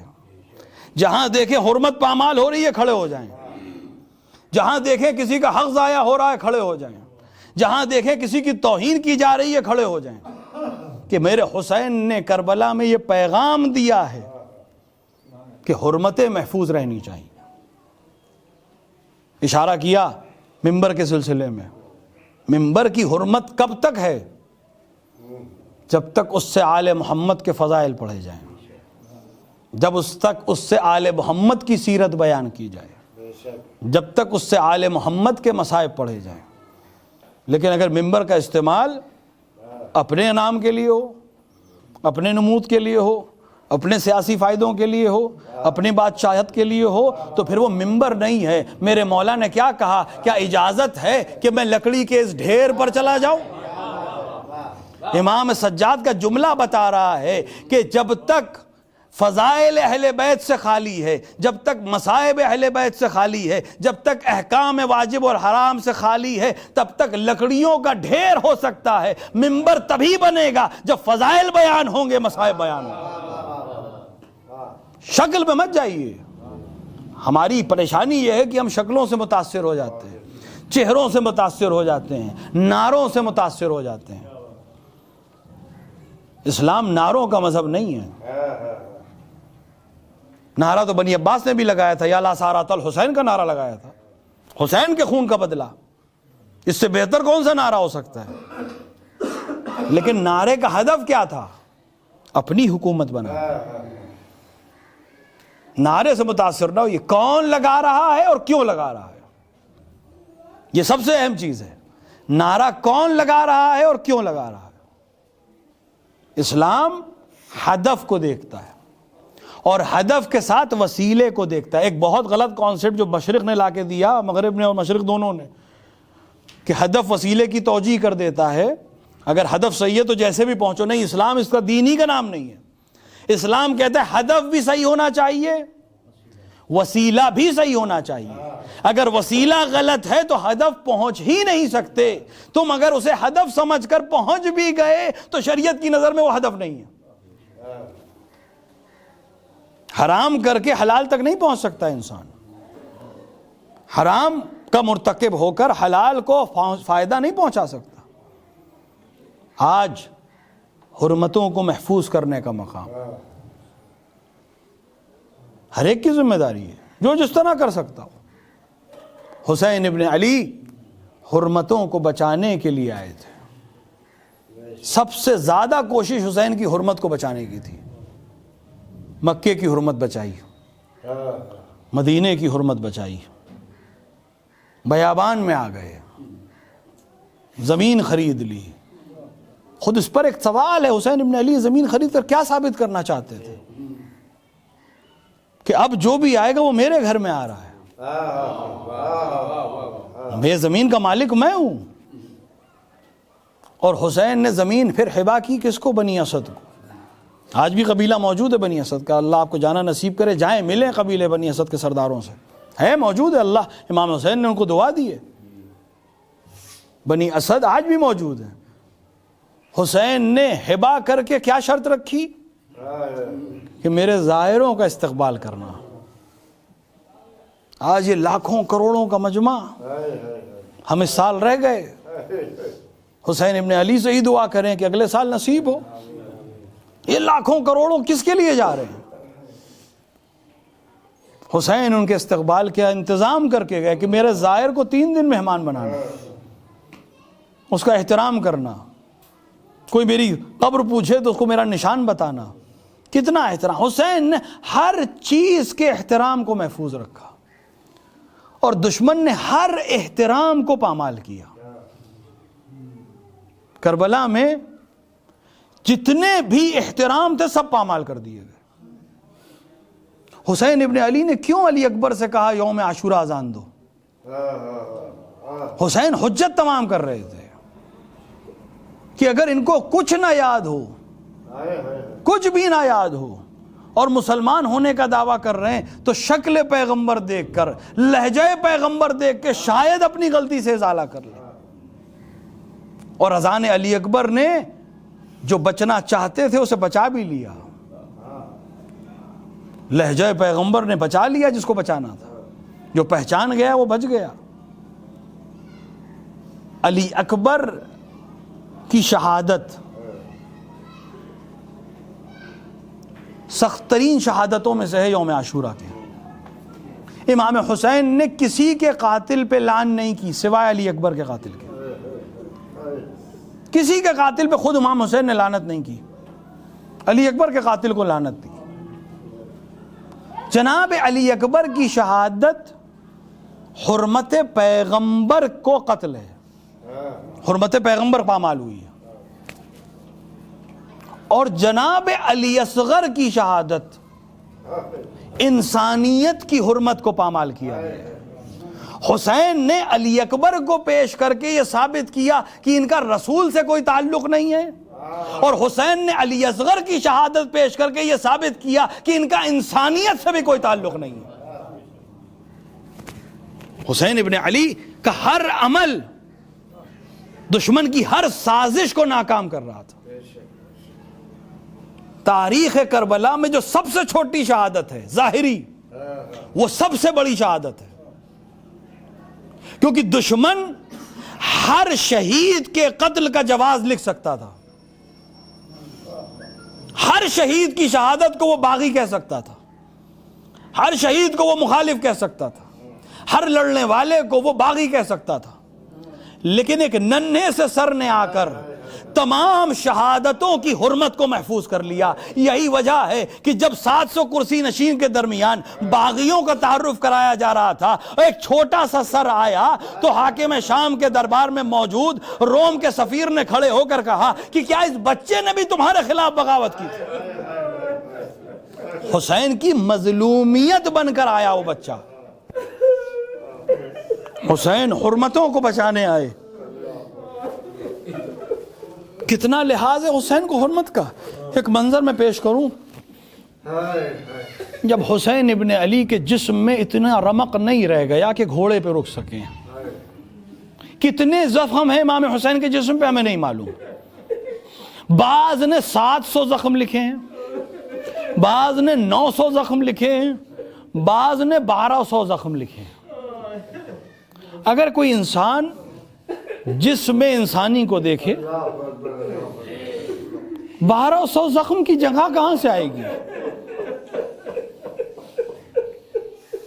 جہاں دیکھیں حرمت پامال ہو رہی ہے کھڑے ہو جائیں، جہاں دیکھیں کسی کا حق ضائع ہو رہا ہے کھڑے ہو جائیں، جہاں دیکھیں کسی کی توہین کی جا رہی ہے کھڑے ہو جائیں کہ میرے حسین نے کربلا میں یہ پیغام دیا ہے کہ حرمتیں محفوظ رہنی چاہیے. اشارہ کیا منبر کے سلسلے میں. منبر کی حرمت کب تک ہے؟ جب تک اس سے آل محمد کے فضائل پڑھے جائیں، جب اس سے آل محمد کی سیرت بیان کی جائے، جب تک اس سے آل محمد کے مصائب پڑھے جائیں. لیکن اگر منبر کا استعمال اپنے نام کے لیے ہو، اپنے نمود کے لیے ہو، اپنے سیاسی فائدوں کے لیے ہو، اپنی بادشاہت کے لیے ہو، تو پھر وہ منبر نہیں ہے. میرے مولا نے کیا کہا؟ کیا اجازت ہے کہ میں لکڑی کے اس ڈھیر پر چلا جاؤں؟ امام سجاد کا جملہ بتا رہا ہے کہ جب تک فضائل اہل بیت سے خالی ہے، جب تک مصائب اہل بیت سے خالی ہے، جب تک احکام واجب اور حرام سے خالی ہے، تب تک لکڑیوں کا ڈھیر ہو سکتا ہے. منبر تبھی بنے گا جب فضائل بیان ہوں گے، مصائب بیان ہوں گے. شکل پہ مت جائیے. ہماری پریشانی یہ ہے کہ ہم شکلوں سے متاثر ہو جاتے ہیں، چہروں سے متاثر ہو جاتے ہیں، نعروں سے متاثر ہو جاتے ہیں. اسلام نعروں کا مذہب نہیں ہے. نعرہ تو بنی عباس نے بھی لگایا تھا، یا لا سارات الحسین کا نعرہ لگایا تھا، حسین کے خون کا بدلہ. اس سے بہتر کون سا نعرہ ہو سکتا ہے؟ لیکن نعرے کا ہدف کیا تھا؟ اپنی حکومت بنا. نعرے سے متاثر نہ ہو, یہ کون لگا رہا ہے اور کیوں لگا رہا ہے, یہ سب سے اہم چیز ہے. نعرہ کون لگا رہا ہے اور کیوں لگا رہا ہے. اسلام ہدف کو دیکھتا ہے اور ہدف کے ساتھ وسیلے کو دیکھتا ہے. ایک بہت غلط کانسیپٹ جو مشرق نے لا کے دیا, مغرب نے اور مشرق دونوں نے, کہ ہدف وسیلے کی توجیہ کر دیتا ہے. اگر ہدف صحیح ہے تو جیسے بھی پہنچو. نہیں, اسلام اس کا دین ہی کا نام نہیں ہے. اسلام کہتا ہے ہدف بھی صحیح ہونا چاہیے, وسیلہ بھی صحیح ہونا چاہیے. اگر وسیلہ غلط ہے تو ہدف پہنچ ہی نہیں سکتے. تم اگر اسے ہدف سمجھ کر پہنچ بھی گئے تو شریعت کی نظر میں وہ ہدف نہیں ہے. حرام کر کے حلال تک نہیں پہنچ سکتا انسان. حرام کا مرتکب ہو کر حلال کو فائدہ نہیں پہنچا سکتا. آج حرمتوں کو محفوظ کرنے کا مقام ہر ایک کی ذمہ داری ہے, جو جس طرح کر سکتا ہو. حسین ابن علی حرمتوں کو بچانے کے لیے آئے تھے. سب سے زیادہ کوشش حسین کی حرمت کو بچانے کی تھی. مکے کی حرمت بچائی, مدینے کی حرمت بچائی, بیابان میں آ گئے, زمین خرید لی. خود اس پر ایک سوال ہے, حسین ابن علی زمین خرید کر کیا ثابت کرنا چاہتے تھے؟ کہ اب جو بھی آئے گا وہ میرے گھر میں آ رہا ہے, میں زمین کا مالک میں ہوں. اور حسین نے زمین پھر ہبہ کی کس کو؟ بنی اسد کو. آج بھی قبیلہ موجود ہے بنی اسد کا, اللہ آپ کو جانا نصیب کرے, جائیں ملیں قبیلے بنی اسد کے سرداروں سے, ہے موجود ہے. اللہ امام حسین نے ان کو دعا دی ہے. بنی اسد آج بھی موجود ہیں. حسین نے ہبہ کر کے کیا شرط رکھی؟ کہ میرے زائروں کا استقبال کرنا. آج یہ لاکھوں کروڑوں کا مجمع ہمیں سال رہ گئے. حسین ابن علی سے ہی دعا کریں کہ اگلے سال نصیب ہو. یہ لاکھوں کروڑوں کس کے لیے جا رہے ہیں؟ حسین ان کے استقبال کا انتظام کر کے گئے کہ میرے زائر کو 3 دن مہمان بنانا, اس کا احترام کرنا. کوئی میری قبر پوچھے تو اس کو میرا نشان بتانا. کتنا احترام. حسین نے ہر چیز کے احترام کو محفوظ رکھا اور دشمن نے ہر احترام کو پامال کیا. کربلا میں جتنے بھی احترام تھے سب پامال کر دیے گئے. حسین ابن علی نے کیوں علی اکبر سے کہا یوم عاشورہ اذان دو؟ حسین حجت تمام کر رہے تھے کہ اگر ان کو کچھ نہ یاد ہو, کچھ بھی نہ یاد ہو, اور مسلمان ہونے کا دعویٰ کر رہے ہیں تو شکل پیغمبر دیکھ کر, لہجہ پیغمبر دیکھ کے شاید اپنی غلطی سے ازالہ کر لیں. اور اذان علی اکبر نے جو بچنا چاہتے تھے اسے بچا بھی لیا. لہجہ پیغمبر نے بچا لیا جس کو بچانا تھا. جو پہچان گیا وہ بچ گیا. علی اکبر کی شہادت سخت ترین شہادتوں میں سے ہے یوم عاشورہ کے. امام حسین نے کسی کے قاتل پہ لعن نہیں کی سوائے علی اکبر کے قاتل کے. کسی کے قاتل پہ خود امام حسین نے لعنت نہیں کی, علی اکبر کے قاتل کو لعنت دی. جناب علی اکبر کی شہادت حرمت پیغمبر کو قتل ہے, حرمت پیغمبر پامال ہوئی ہے. اور جناب علی اصغر کی شہادت انسانیت کی حرمت کو پامال کیا گیا. حسین نے علی اکبر کو پیش کر کے یہ ثابت کیا کہ ان کا رسول سے کوئی تعلق نہیں ہے, اور حسین نے علی اصغر کی شہادت پیش کر کے یہ ثابت کیا کہ ان کا انسانیت سے بھی کوئی تعلق نہیں ہے. حسین ابن علی کا ہر عمل دشمن کی ہر سازش کو ناکام کر رہا تھا. تاریخ کربلا میں جو سب سے چھوٹی شہادت ہے ظاہری, وہ سب سے بڑی شہادت ہے, کیونکہ دشمن ہر شہید کے قتل کا جواز لکھ سکتا تھا. ہر شہید کی شہادت کو وہ باغی کہہ سکتا تھا, ہر شہید کو وہ مخالف کہہ سکتا تھا, ہر لڑنے والے کو وہ باغی کہہ سکتا تھا. لیکن ایک ننھے سے سر نے آ کر تمام شہادتوں کی حرمت کو محفوظ کر لیا۔ یہی وجہ ہے کہ جب 700 کرسی نشین کے درمیان باغیوں کا تعارف کرایا جا رہا تھا، ایک چھوٹا سا سر آیا تو حاکم شام کے دربار میں موجود روم کے سفیر نے کھڑے ہو کر کہا کہ کیا اس بچے نے بھی تمہارے خلاف بغاوت کی تھی؟ حسین کی مظلومیت بن کر آیا وہ بچہ۔ حسین حرمتوں کو بچانے آئے۔ کتنا لحاظ ہے حسین کو حرمت کا۔ ایک منظر میں پیش کروں، جب حسین ابن علی کے جسم میں اتنا رمق نہیں رہ گیا کہ گھوڑے پہ رک سکیں، کتنے زخم ہیں امام حسین کے جسم پہ ہمیں نہیں معلوم۔ بعض نے 700 زخم لکھے ہیں، بعض نے 900 زخم لکھے ہیں، بعض نے 1200 زخم لکھے ہیں۔ اگر کوئی انسان جسم انسانی کو دیکھے، 1200 زخم کی جگہ کہاں سے آئے گی؟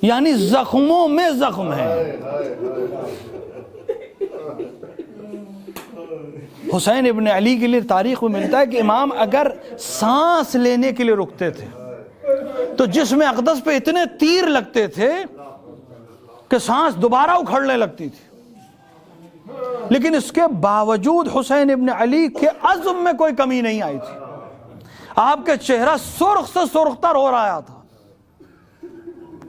یعنی زخموں میں زخم ہے۔ حسین ابن علی کے لیے تاریخ میں ملتا ہے کہ امام اگر سانس لینے کے لیے رکتے تھے تو جسم اقدس پہ اتنے تیر لگتے تھے کہ سانس دوبارہ اکھڑنے لگتی تھی، لیکن اس کے باوجود حسین ابن علی کے عزم میں کوئی کمی نہیں آئی تھی۔ آپ کا چہرہ سرخ سے سرخ تر ہو رہا تھا،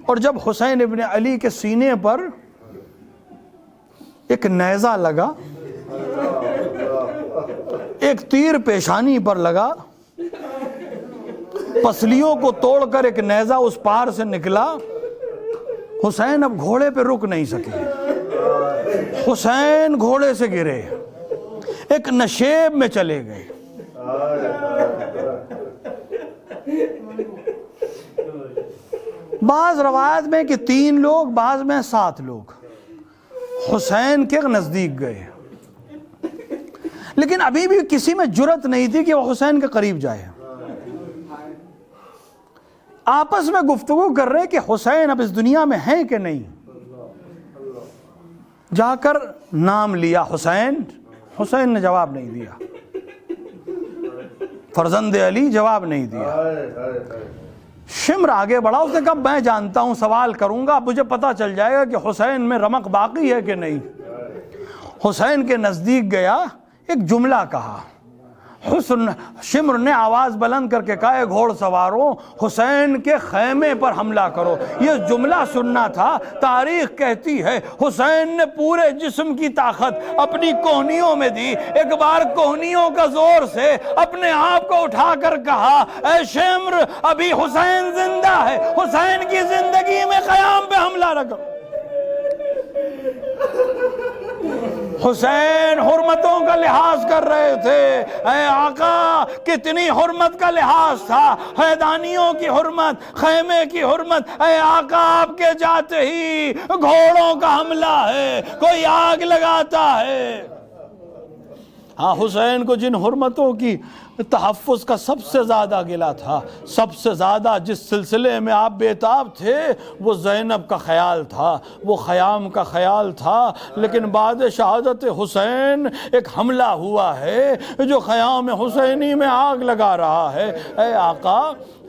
اور جب حسین ابن علی کے سینے پر ایک نیزہ لگا، ایک تیر پیشانی پر لگا، پسلیوں کو توڑ کر ایک نیزہ اس پار سے نکلا، حسین اب گھوڑے پہ رک نہیں سکے۔ حسین گھوڑے سے گرے، ایک نشیب میں چلے گئے۔ بعض روایت میں کہ 3 لوگ، بعض میں 7 لوگ حسین کے نزدیک گئے، لیکن ابھی بھی کسی میں جرت نہیں تھی کہ وہ حسین کے قریب جائے۔ آپس میں گفتگو کر رہے کہ حسین اب اس دنیا میں ہیں کہ نہیں۔ جا کر نام لیا حسین، حسین نے جواب نہیں دیا، فرزند علی جواب نہیں دیا۔ شمر آگے بڑھا، اس نے کہا میں جانتا ہوں، سوال کروں گا، مجھے پتا چل جائے گا کہ حسین میں رمق باقی ہے کہ نہیں۔ حسین کے نزدیک گیا، ایک جملہ کہا۔ شمر نے آواز بلند کر کے کہا، اے گھوڑ سواروں، حسین کے خیمے پر حملہ کرو۔ یہ جملہ سننا تھا۔ تاریخ کہتی ہے حسین نے پورے جسم کی طاقت اپنی کوہنیوں میں دی، ایک بار کوہنیوں کا زور سے اپنے آپ کو اٹھا کر کہا، اے شمر ابھی حسین زندہ ہے، حسین کی زندگی میں قیام پہ حملہ نہ کرو۔ حسین حرمتوں کا لحاظ کر رہے تھے۔ اے آقا کتنی حرمت کا لحاظ تھا، حیدانیوں کی حرمت، خیمے کی حرمت۔ اے آقا آپ کے جاتے ہی گھوڑوں کا حملہ ہے، کوئی آگ لگاتا ہے۔ ہاں، حسین کو جن حرمتوں کی تحفظ کا سب سے زیادہ گلہ تھا، سب سے زیادہ جس سلسلے میں آپ بیتاب تھے، وہ زینب کا خیال تھا، وہ خیام کا خیال تھا۔ لیکن بعد شہادت حسین ایک حملہ ہوا ہے جو خیام حسینی میں آگ لگا رہا ہے۔ اے آقا،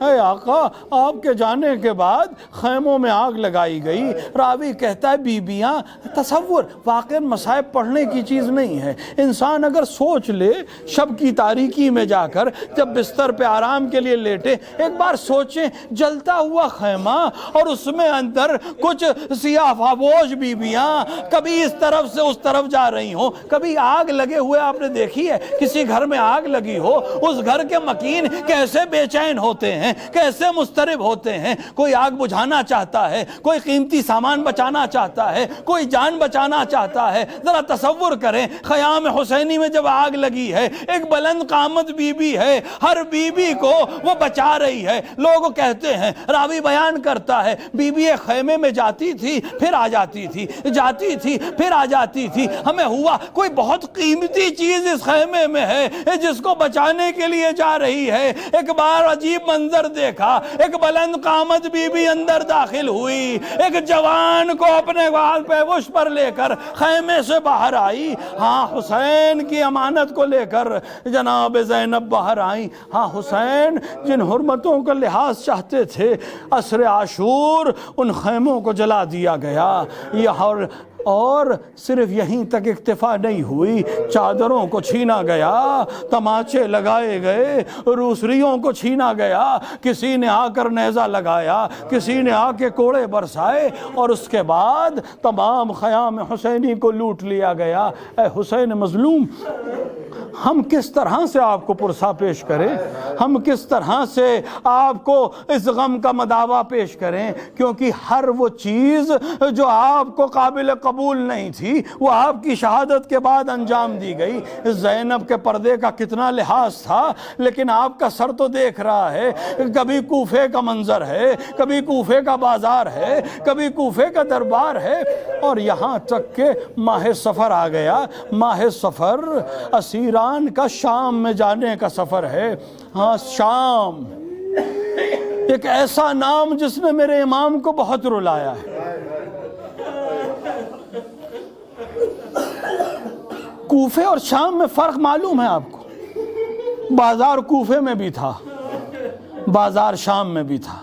اے آقا، آپ کے جانے کے بعد خیموں میں آگ لگائی گئی۔ راوی کہتا ہے بیبیاں، تصور واقعی مصائب پڑھنے کی چیز نہیں ہے۔ انسان اگر سوچ لے شب کی تاریکی میں جا کر جب بستر پہ آرام کے لیے لیٹے، ایک بار سوچیں جلتا ہوا خیمہ اور اس میں اندر کچھ سیاہ فابوش بیبیاں کبھی اس طرف سے اس طرف جا رہی ہوں۔ کبھی آگ لگے ہوئے آپ نے دیکھی ہے؟ کسی گھر میں آگ لگی ہو، اس گھر کے مکین کیسے بے چین ہوتے ہیں، کیسے مضطرب ہوتے ہیں۔ کوئی آگ بجھانا چاہتا ہے، کوئی قیمتی سامان بچانا چاہتا ہے، کوئی جان بچانا چاہتا ہے۔ ذرا تصور کریں خیام حسینی میں جب آگ لگی ہے، ایک بلند قامت بی بی ہے، ہر بی بی کو وہ بچا رہی ہے۔ لوگ کہتے ہیں، راوی بیان کرتا ہے، بی بی خیمے میں جاتی تھی پھر آ جاتی تھی، جاتی تھی پھر آ جاتی تھی۔ ہمیں ہوا کوئی بہت قیمتی چیز اس خیمے میں ہے جس کو بچانے کے لیے جا رہی ہے۔ ایک بار عجیب منظر دیکھا، ایک بلند قامت بی بی اندر داخل ہوئی، ایک جوان کو اپنے وال پہ وش پر لے کر خیمے سے باہر آئی۔ ہاں، حسین کی ضمانت کو لے کر جناب زینب باہر آئیں۔ ہاں حسین جن حرمتوں کا لحاظ چاہتے تھے، عصر عاشور ان خیموں کو جلا دیا گیا، اور صرف یہیں تک اکتفا نہیں ہوئی، چادروں کو چھینا گیا، تماچے لگائے گئے، روسریوں کو چھینا گیا، کسی نے آ کر نیزہ لگایا، کسی نے آ کے کوڑے برسائے، اور اس کے بعد تمام خیام حسینی کو لوٹ لیا گیا۔ اے حسین مظلوم، ہم کس طرح سے آپ کو پرسا پیش کریں، ہم کس طرح سے آپ کو اس غم کا مداوع پیش کریں، کیونکہ ہر وہ چیز جو آپ کو قابل قبول نہیں تھی وہ آپ کی شہادت کے بعد انجام دی گئی۔ زینب کے پردے کا کتنا لحاظ تھا، لیکن آپ کا سر تو دیکھ رہا ہے، کبھی کوفے کا منظر ہے، کبھی کوفے کا بازار ہے، کبھی کوفے کا دربار ہے، اور یہاں تک کہ ماہ سفر آ گیا۔ ماہ سفر اسیران کا شام میں جانے کا سفر ہے۔ ہاں شام، ایک ایسا نام جس نے میرے امام کو بہت رلایا ہے۔ کوفے اور شام میں فرق معلوم ہے آپ کو؟ بازار کوفے میں بھی تھا، بازار شام میں بھی تھا،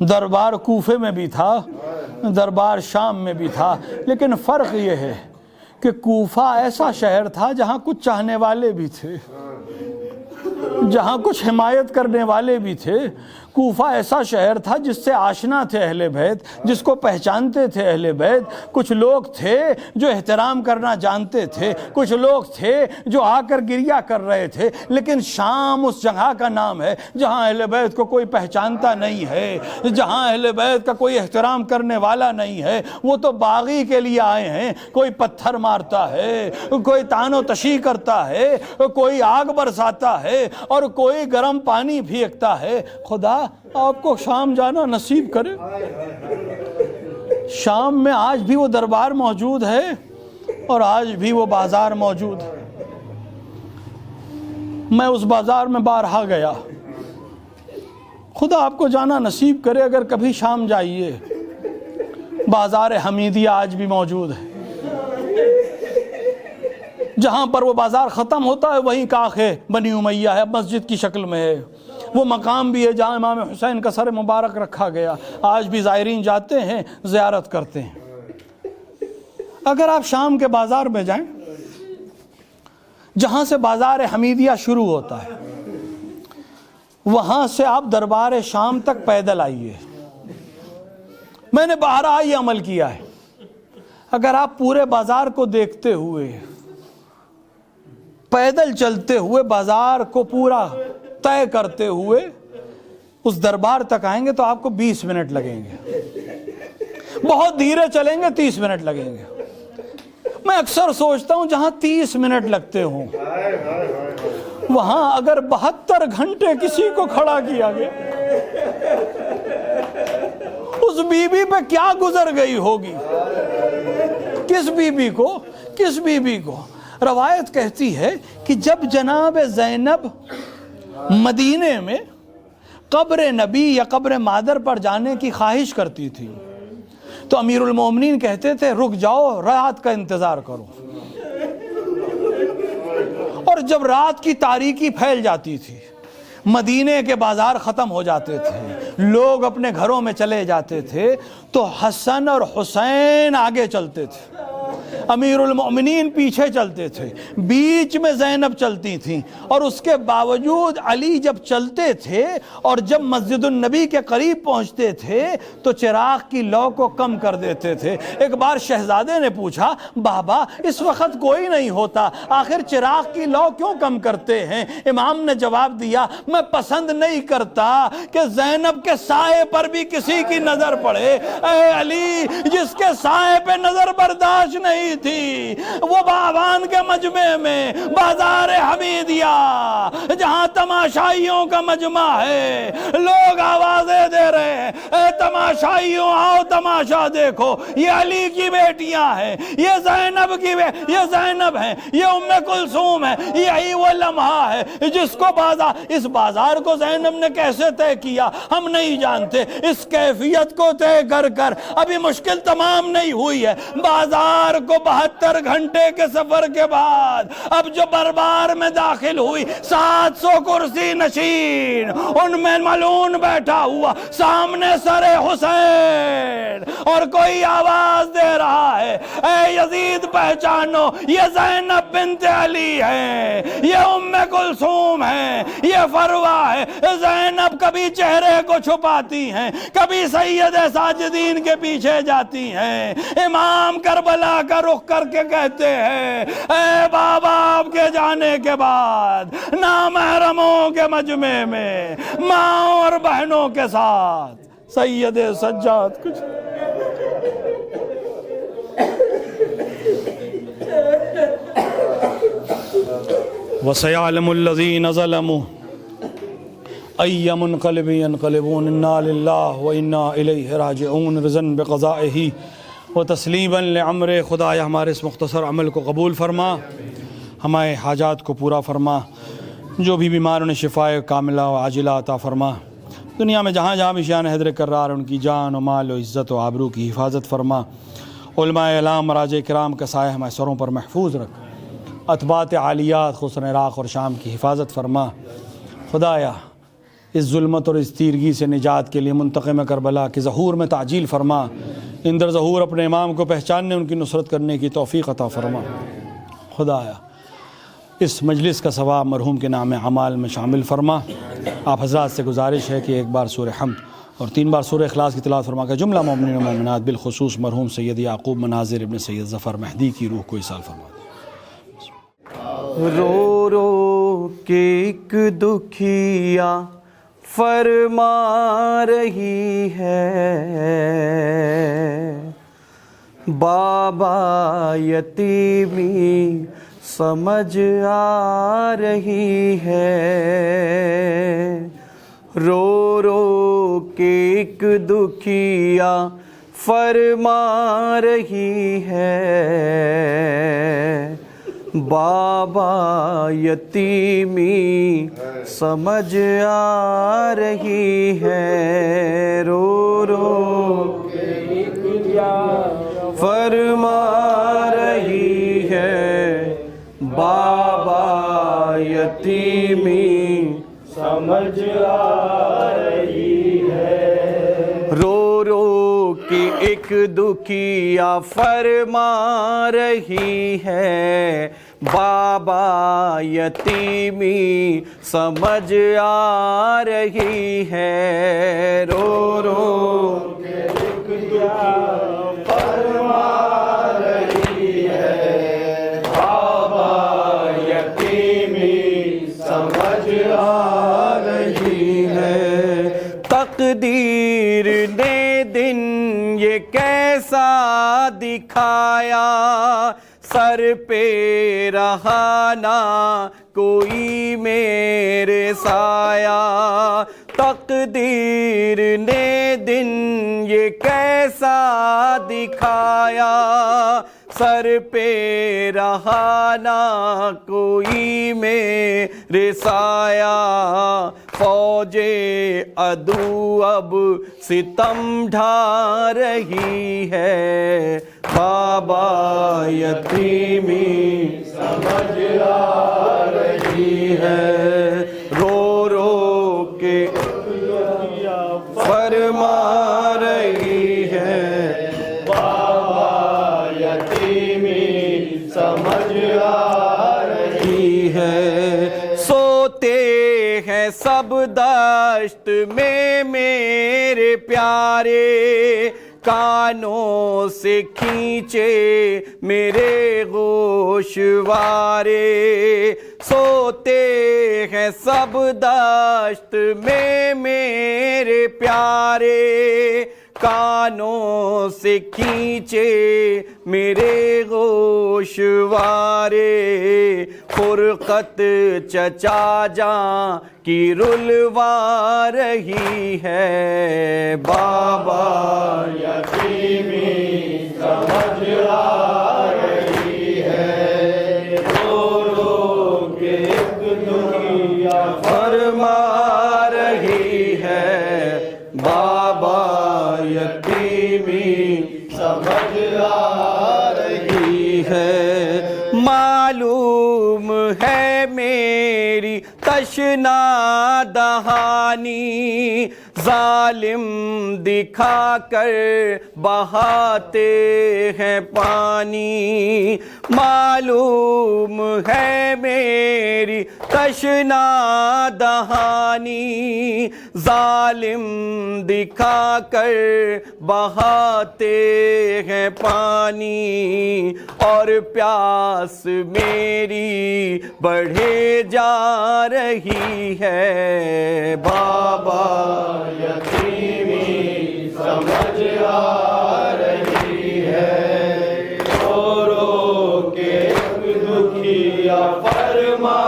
دربار کوفے میں بھی تھا، دربار شام میں بھی تھا، لیکن فرق یہ ہے کہ کوفہ ایسا شہر تھا جہاں کچھ چاہنے والے بھی تھے، جہاں کچھ حمایت کرنے والے بھی تھے۔ کوفہ ایسا شہر تھا جس سے آشنا تھے اہل بیت، جس کو پہچانتے تھے اہل بیت۔ کچھ لوگ تھے جو احترام کرنا جانتے تھے، کچھ لوگ تھے جو آ کر گریہ کر رہے تھے، لیکن شام اس جگہ کا نام ہے جہاں اہل بیت کو کوئی پہچانتا نہیں ہے، جہاں اہل بیت کا کوئی احترام کرنے والا نہیں ہے۔ وہ تو باغی کے لیے آئے ہیں، کوئی پتھر مارتا ہے، کوئی تان و تشیح کرتا ہے، کوئی آگ برساتا ہے، اور کوئی گرم پانی پھینکتا ہے۔ خدا آپ کو شام جانا نصیب کرے۔ شام میں آج بھی وہ دربار موجود ہے اور آج بھی وہ بازار موجود ہے۔ میں اس بازار میں بارہا گیا، خدا آپ کو جانا نصیب کرے اگر کبھی شام جائیے۔ بازار حمیدیہ آج بھی موجود ہے، جہاں پر وہ بازار ختم ہوتا ہے وہیں کاخ بنی امیہ ہے، مسجد کی شکل میں ہے۔ وہ مقام بھی ہے جہاں امام حسین کا سر مبارک رکھا گیا، آج بھی زائرین جاتے ہیں، زیارت کرتے ہیں۔ اگر آپ شام کے بازار میں جائیں، جہاں سے بازار حمیدیہ شروع ہوتا ہے، وہاں سے آپ دربار شام تک پیدل آئیے۔ میں نے بارہا یہ عمل کیا ہے۔ اگر آپ پورے بازار کو دیکھتے ہوئے، پیدل چلتے ہوئے، بازار کو پورا طے کرتے ہوئے اس دربار تک آئیں گے تو آپ کو 20 منٹ لگیں گے۔ بہت دھیرے چلیں گے 30 منٹ لگیں گے۔ میں اکثر سوچتا ہوں جہاں 30 منٹ لگتے ہوں، وہاں اگر 72 گھنٹے کسی کو کھڑا کیا گیا، اس بی بی پہ کیا گزر گئی ہوگی؟ کس بی بی کو؟ کس بی بی کو؟ روایت کہتی ہے کہ جب جناب زینب مدینے میں قبر نبی یا قبر مادر پر جانے کی خواہش کرتی تھی تو امیر المومنین کہتے تھے رک جاؤ، رات کا انتظار کرو۔ اور جب رات کی تاریکی پھیل جاتی تھی، مدینے کے بازار ختم ہو جاتے تھے، لوگ اپنے گھروں میں چلے جاتے تھے، تو حسن اور حسین آگے چلتے تھے، امیر المؤمنین پیچھے چلتے تھے، بیچ میں زینب چلتی تھیں، اور اس کے باوجود علی جب چلتے تھے اور جب مسجد النبی کے قریب پہنچتے تھے تو چراغ کی لو کو کم کر دیتے تھے۔ ایک بار شہزادے نے پوچھا بابا اس وقت کوئی نہیں ہوتا، آخر چراغ کی لو کیوں کم کرتے ہیں؟ امام نے جواب دیا میں پسند نہیں کرتا کہ زینب کے سائے پر بھی کسی کی نظر پڑے۔ اے علی، جس کے سائے پہ نظر برداشت نہیں تھی وہ باوان کے مجمع میں بازار حمیدیہ جہاں تماشائیوں کا مجمع ہے، لوگ آوازیں دے رہے ہیں اے تماشائیوں آؤ تماشا دیکھو، یہ علی کی بیٹیاں ہیں، یہ زینب کی یہ زینب ہیں، یہ ام کلثوم ہے۔ یہی وہ لمحہ ہے جس کو اس بازار کو زینب نے کیسے طے کیا ہم نہیں جانتے۔ اس کیفیت کو طے کر ابھی مشکل تمام نہیں ہوئی ہے، بازار کو 72 گھنٹے کے سفر کے بعد اب جو دربار میں داخل ہوئی 700 کرسی نشین، ان میں ملعون بیٹھا ہوا، سامنے سر حسین، اور کوئی آواز دے رہا ہے اے یزید پہچانو یہ زینب بنت علی ہے، یہ ام کلثوم ہے، یہ فروہ ہے۔ زینب کبھی چہرے کو چھپاتی ہیں، کبھی سید ساجدین کے پیچھے جاتی ہیں۔ امام کربلا کا رخ کر کے کہتے ہیں اے بابا آپ کے جانے کے بعد نامحرموں کے مجمع میں ماں اور بہنوں کے ساتھ سید سجاد کچھ وَسَيَعْلَمُ الَّذِينَ ظَلَمُوا أَيَّ مُنْقَلِبٍ يَنْقَلِبُونَ إِنَّا لِلَّهِ وَإِنَّا إِلَيْهِ رَاجِعُونَ رضاً بِقَضَائِهِ وَتَسْلِيمًا لِعَمْرِهِ۔ خدایا ہمارے اس مختصر عمل کو قبول فرما، ہمارے حاجات کو پورا فرما، جو بھی بیماروں نے شفائے کاملہ و عاجلہ عطا فرما، دنیا میں جہاں جہاں بھی شان حیدر کرار ان کی جان و مال و عزت و آبرو کی حفاظت فرما، علماء اعلام مراجع کرام کا سایہ ہمارے سروں پر محفوظ رکھ، اطباعت عالیات خصوصاً عراق اور شام کی حفاظت فرما۔ خدایا اس ظلمت اور اس تیرگی سے نجات کے لیے منتقم کربلا کے ظہور میں تعجیل فرما، اندر ظہور اپنے امام کو پہچاننے ان کی نصرت کرنے کی توفیق عطا فرما۔ خدایا اس مجلس کا ثواب مرحوم کے نام اعمال میں شامل فرما۔ آپ حضرات سے گزارش ہے کہ ایک بار سورہ حمد اور 3 بار سورہ اخلاص کی تلاوت فرما کر جملہ مومنین و مومنات بالخصوص مرحوم سید یعقوب مناظر ابن سید ظفر مہدی کی روح کو ایصال فرما۔ رو رو کے ایک دکھیا فرما رہی ہے، بابا یتیمی سمجھ آ رہی ہے، رو رو کے ایک دکھیا فرما رہی ہے، بابا یتیمی سمجھ آ رہی ہے، رو رو فرما رہی ہے، بابا یتیمی سمجھ آ رہی ہے، رو رو کے ایک دکھیا فرما رہی ہے، بابا یتیمی سمجھ آ رہی ہے، رو رو کے ایک دکھیا فرما رہی ہے، بابا یتیمی سمجھ آ رہی ہے، تقدیر نے دن یہ کیسا دکھایا، سر پہ رہا نہ کوئی میرے سایہ، تقدیر نے دن یہ کیسا دکھایا، سر پہ رہا نہ کوئی میرے سایہ، فوج عدو اب ستم ڈھا رہی ہے، بابا یتیمی سمجھ آ رہی ہے، رو رو کے فرما رہی ہے، بابا یتیمی سمجھ آ رہی ہے، سوتے ہیں سب دشت میں میرے پیارے، کانوں سے کھینچے میرے گوشوارے، سوتے ہیں سب دشت میں میرے پیارے، کانوں سے کھینچے میرے گوشوارے، فرقت چچا جاں کی رلوا رہی ہے، بابا یتیمی سمجھ آ رہی ہے، رو رو کے ایک دنیا فرما رہی ہے، بابا یتیمی سمجھ آ رہی تشنا دہانی ظالم دکھا کر بہاتے ہیں پانی معلوم ہے میری تشنا دہانی ظالم دکھا کر بہاتے ہیں پانی اور پیاس میری بڑھے جا رہی ہے بابا یتیمی سمجھ آ رہی ہے رو رو کے دکھیا فرما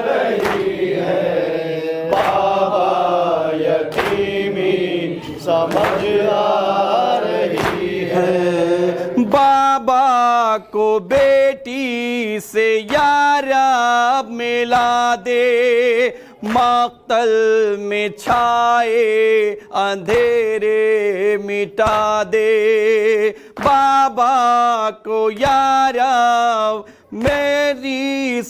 رہی ہے بابا یتیمی سمجھ آ رہی ہے بابا کو بیٹی سے یارب ملا دے مقتل میں چھائے اندھیرے مٹا دے بابا کو یارب میری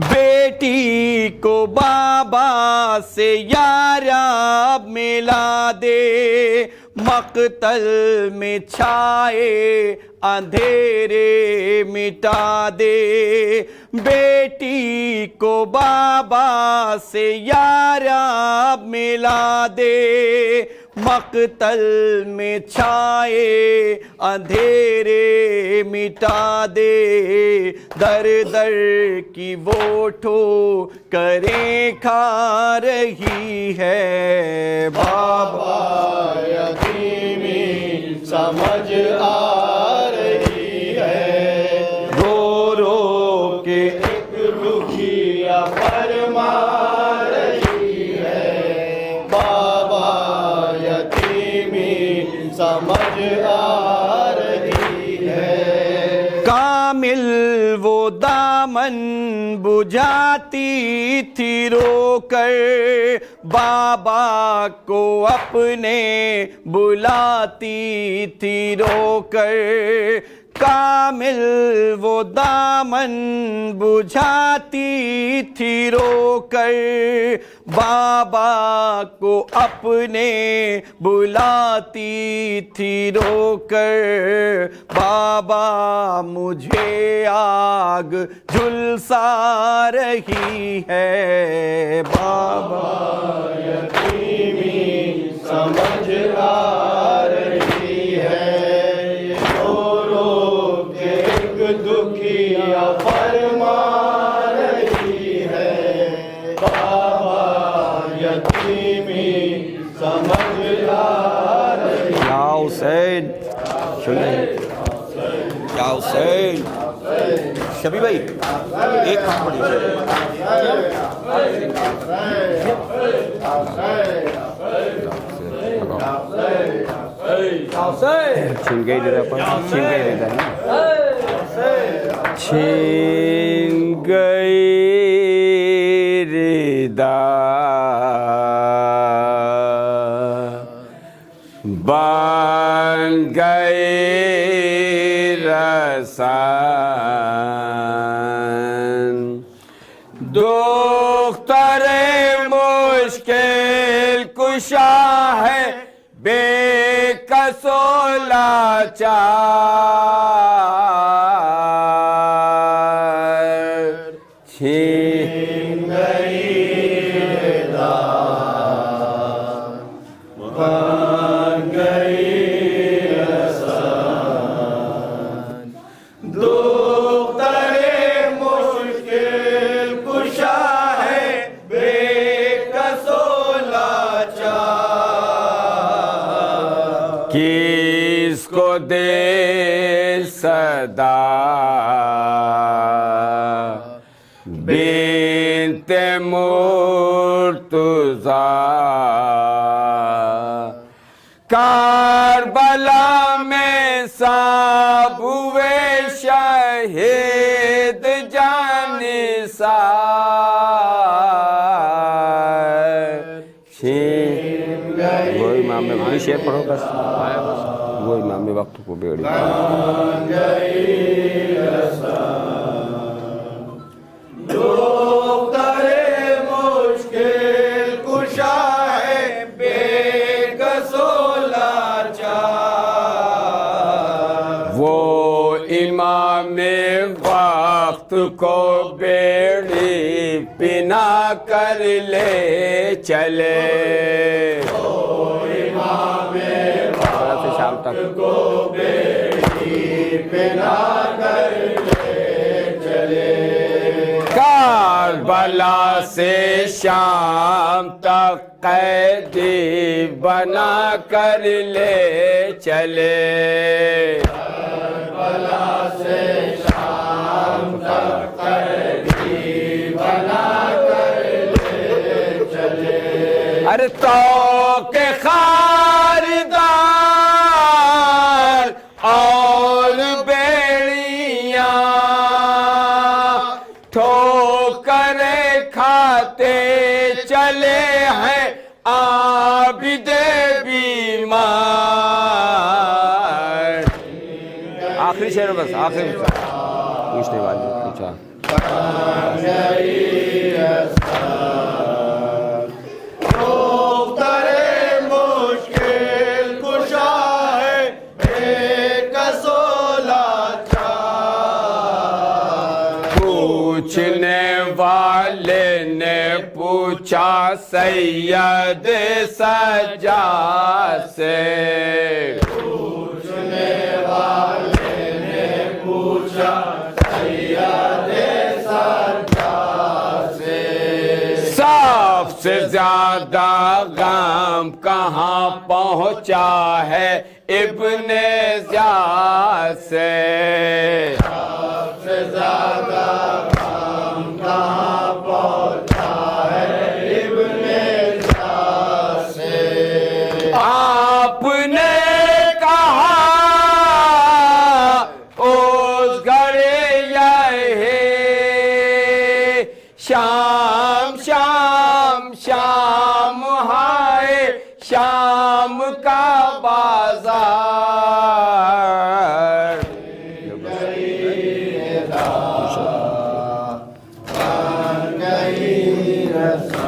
بیٹی کو بابا سے یارب ملا دے مقتل میں چھائے اندھیرے مٹا دے بیٹی کو بابا سے یارب ملا دے مقتل میں چھائے اندھیرے مٹا دے در در کی وہ ٹھوکریں کھا رہی ہے بابا یتیمی سمجھ آ رہی ہے رو رو کے ایک رکھیا فرما رہی ہے بابا یتیمی سمجھ آ رہی ہے کامل وہ دامن بجھاتی تھی رو کر بابا کو اپنے بلاتی تھی رو کر کامل وہ دامن بجھاتی تھی رو کر بابا کو اپنے بلاتی تھی رو کر بابا مجھے آگ جھلسا رہی ہے بابا یتیمی سمجھ آ رہی ہے دکھیا فرما رہی ہے بابا یتیمی سمجھ آ رہی ہے یا حسین یا حسین شبی بھائی ایک کام پڑی چھن گئی دیتا چھن گئی دیتا ہے چھن گئی ردا بن گئے رسان دختر مشکل کشا ہے بے کس و لاچار چھین گئی ردا بن گئی رسان دختر مشکل کشا ہے بے کس و لاچار کس کو دے صدا بنت مرتضیٰ کربلا میں سب ہوئے شہید جانثار وہ امام نے وہی شعر پڑھو بس وہ امام وقت کو بیڑی وہ امام وقت کو بیڑی پنا کر لے چلے صبح سے شام تک کربلا سے شام تک قیدی بنا کر لے چلے ارے تو کے خاردار اور بیڑیاں ٹھوکریں کھاتے چلے ہیں عابد بیمار. آخری شعر بس آخری پوچھنے والی پوچھا پوچھنے والے نے پوچھا سید سجاد سے پوچھنے والے نے پوچھا سید سجاد سے سب سے زیادہ غم کہاں پہنچا ہے ابن زیاد سے سب سے زیادہ کہاں پہنچا ہے ابن زیاد سے. آپ نے کہا اس گھڑے یہ شام شام شام ہائے شام کا بازار. Yes.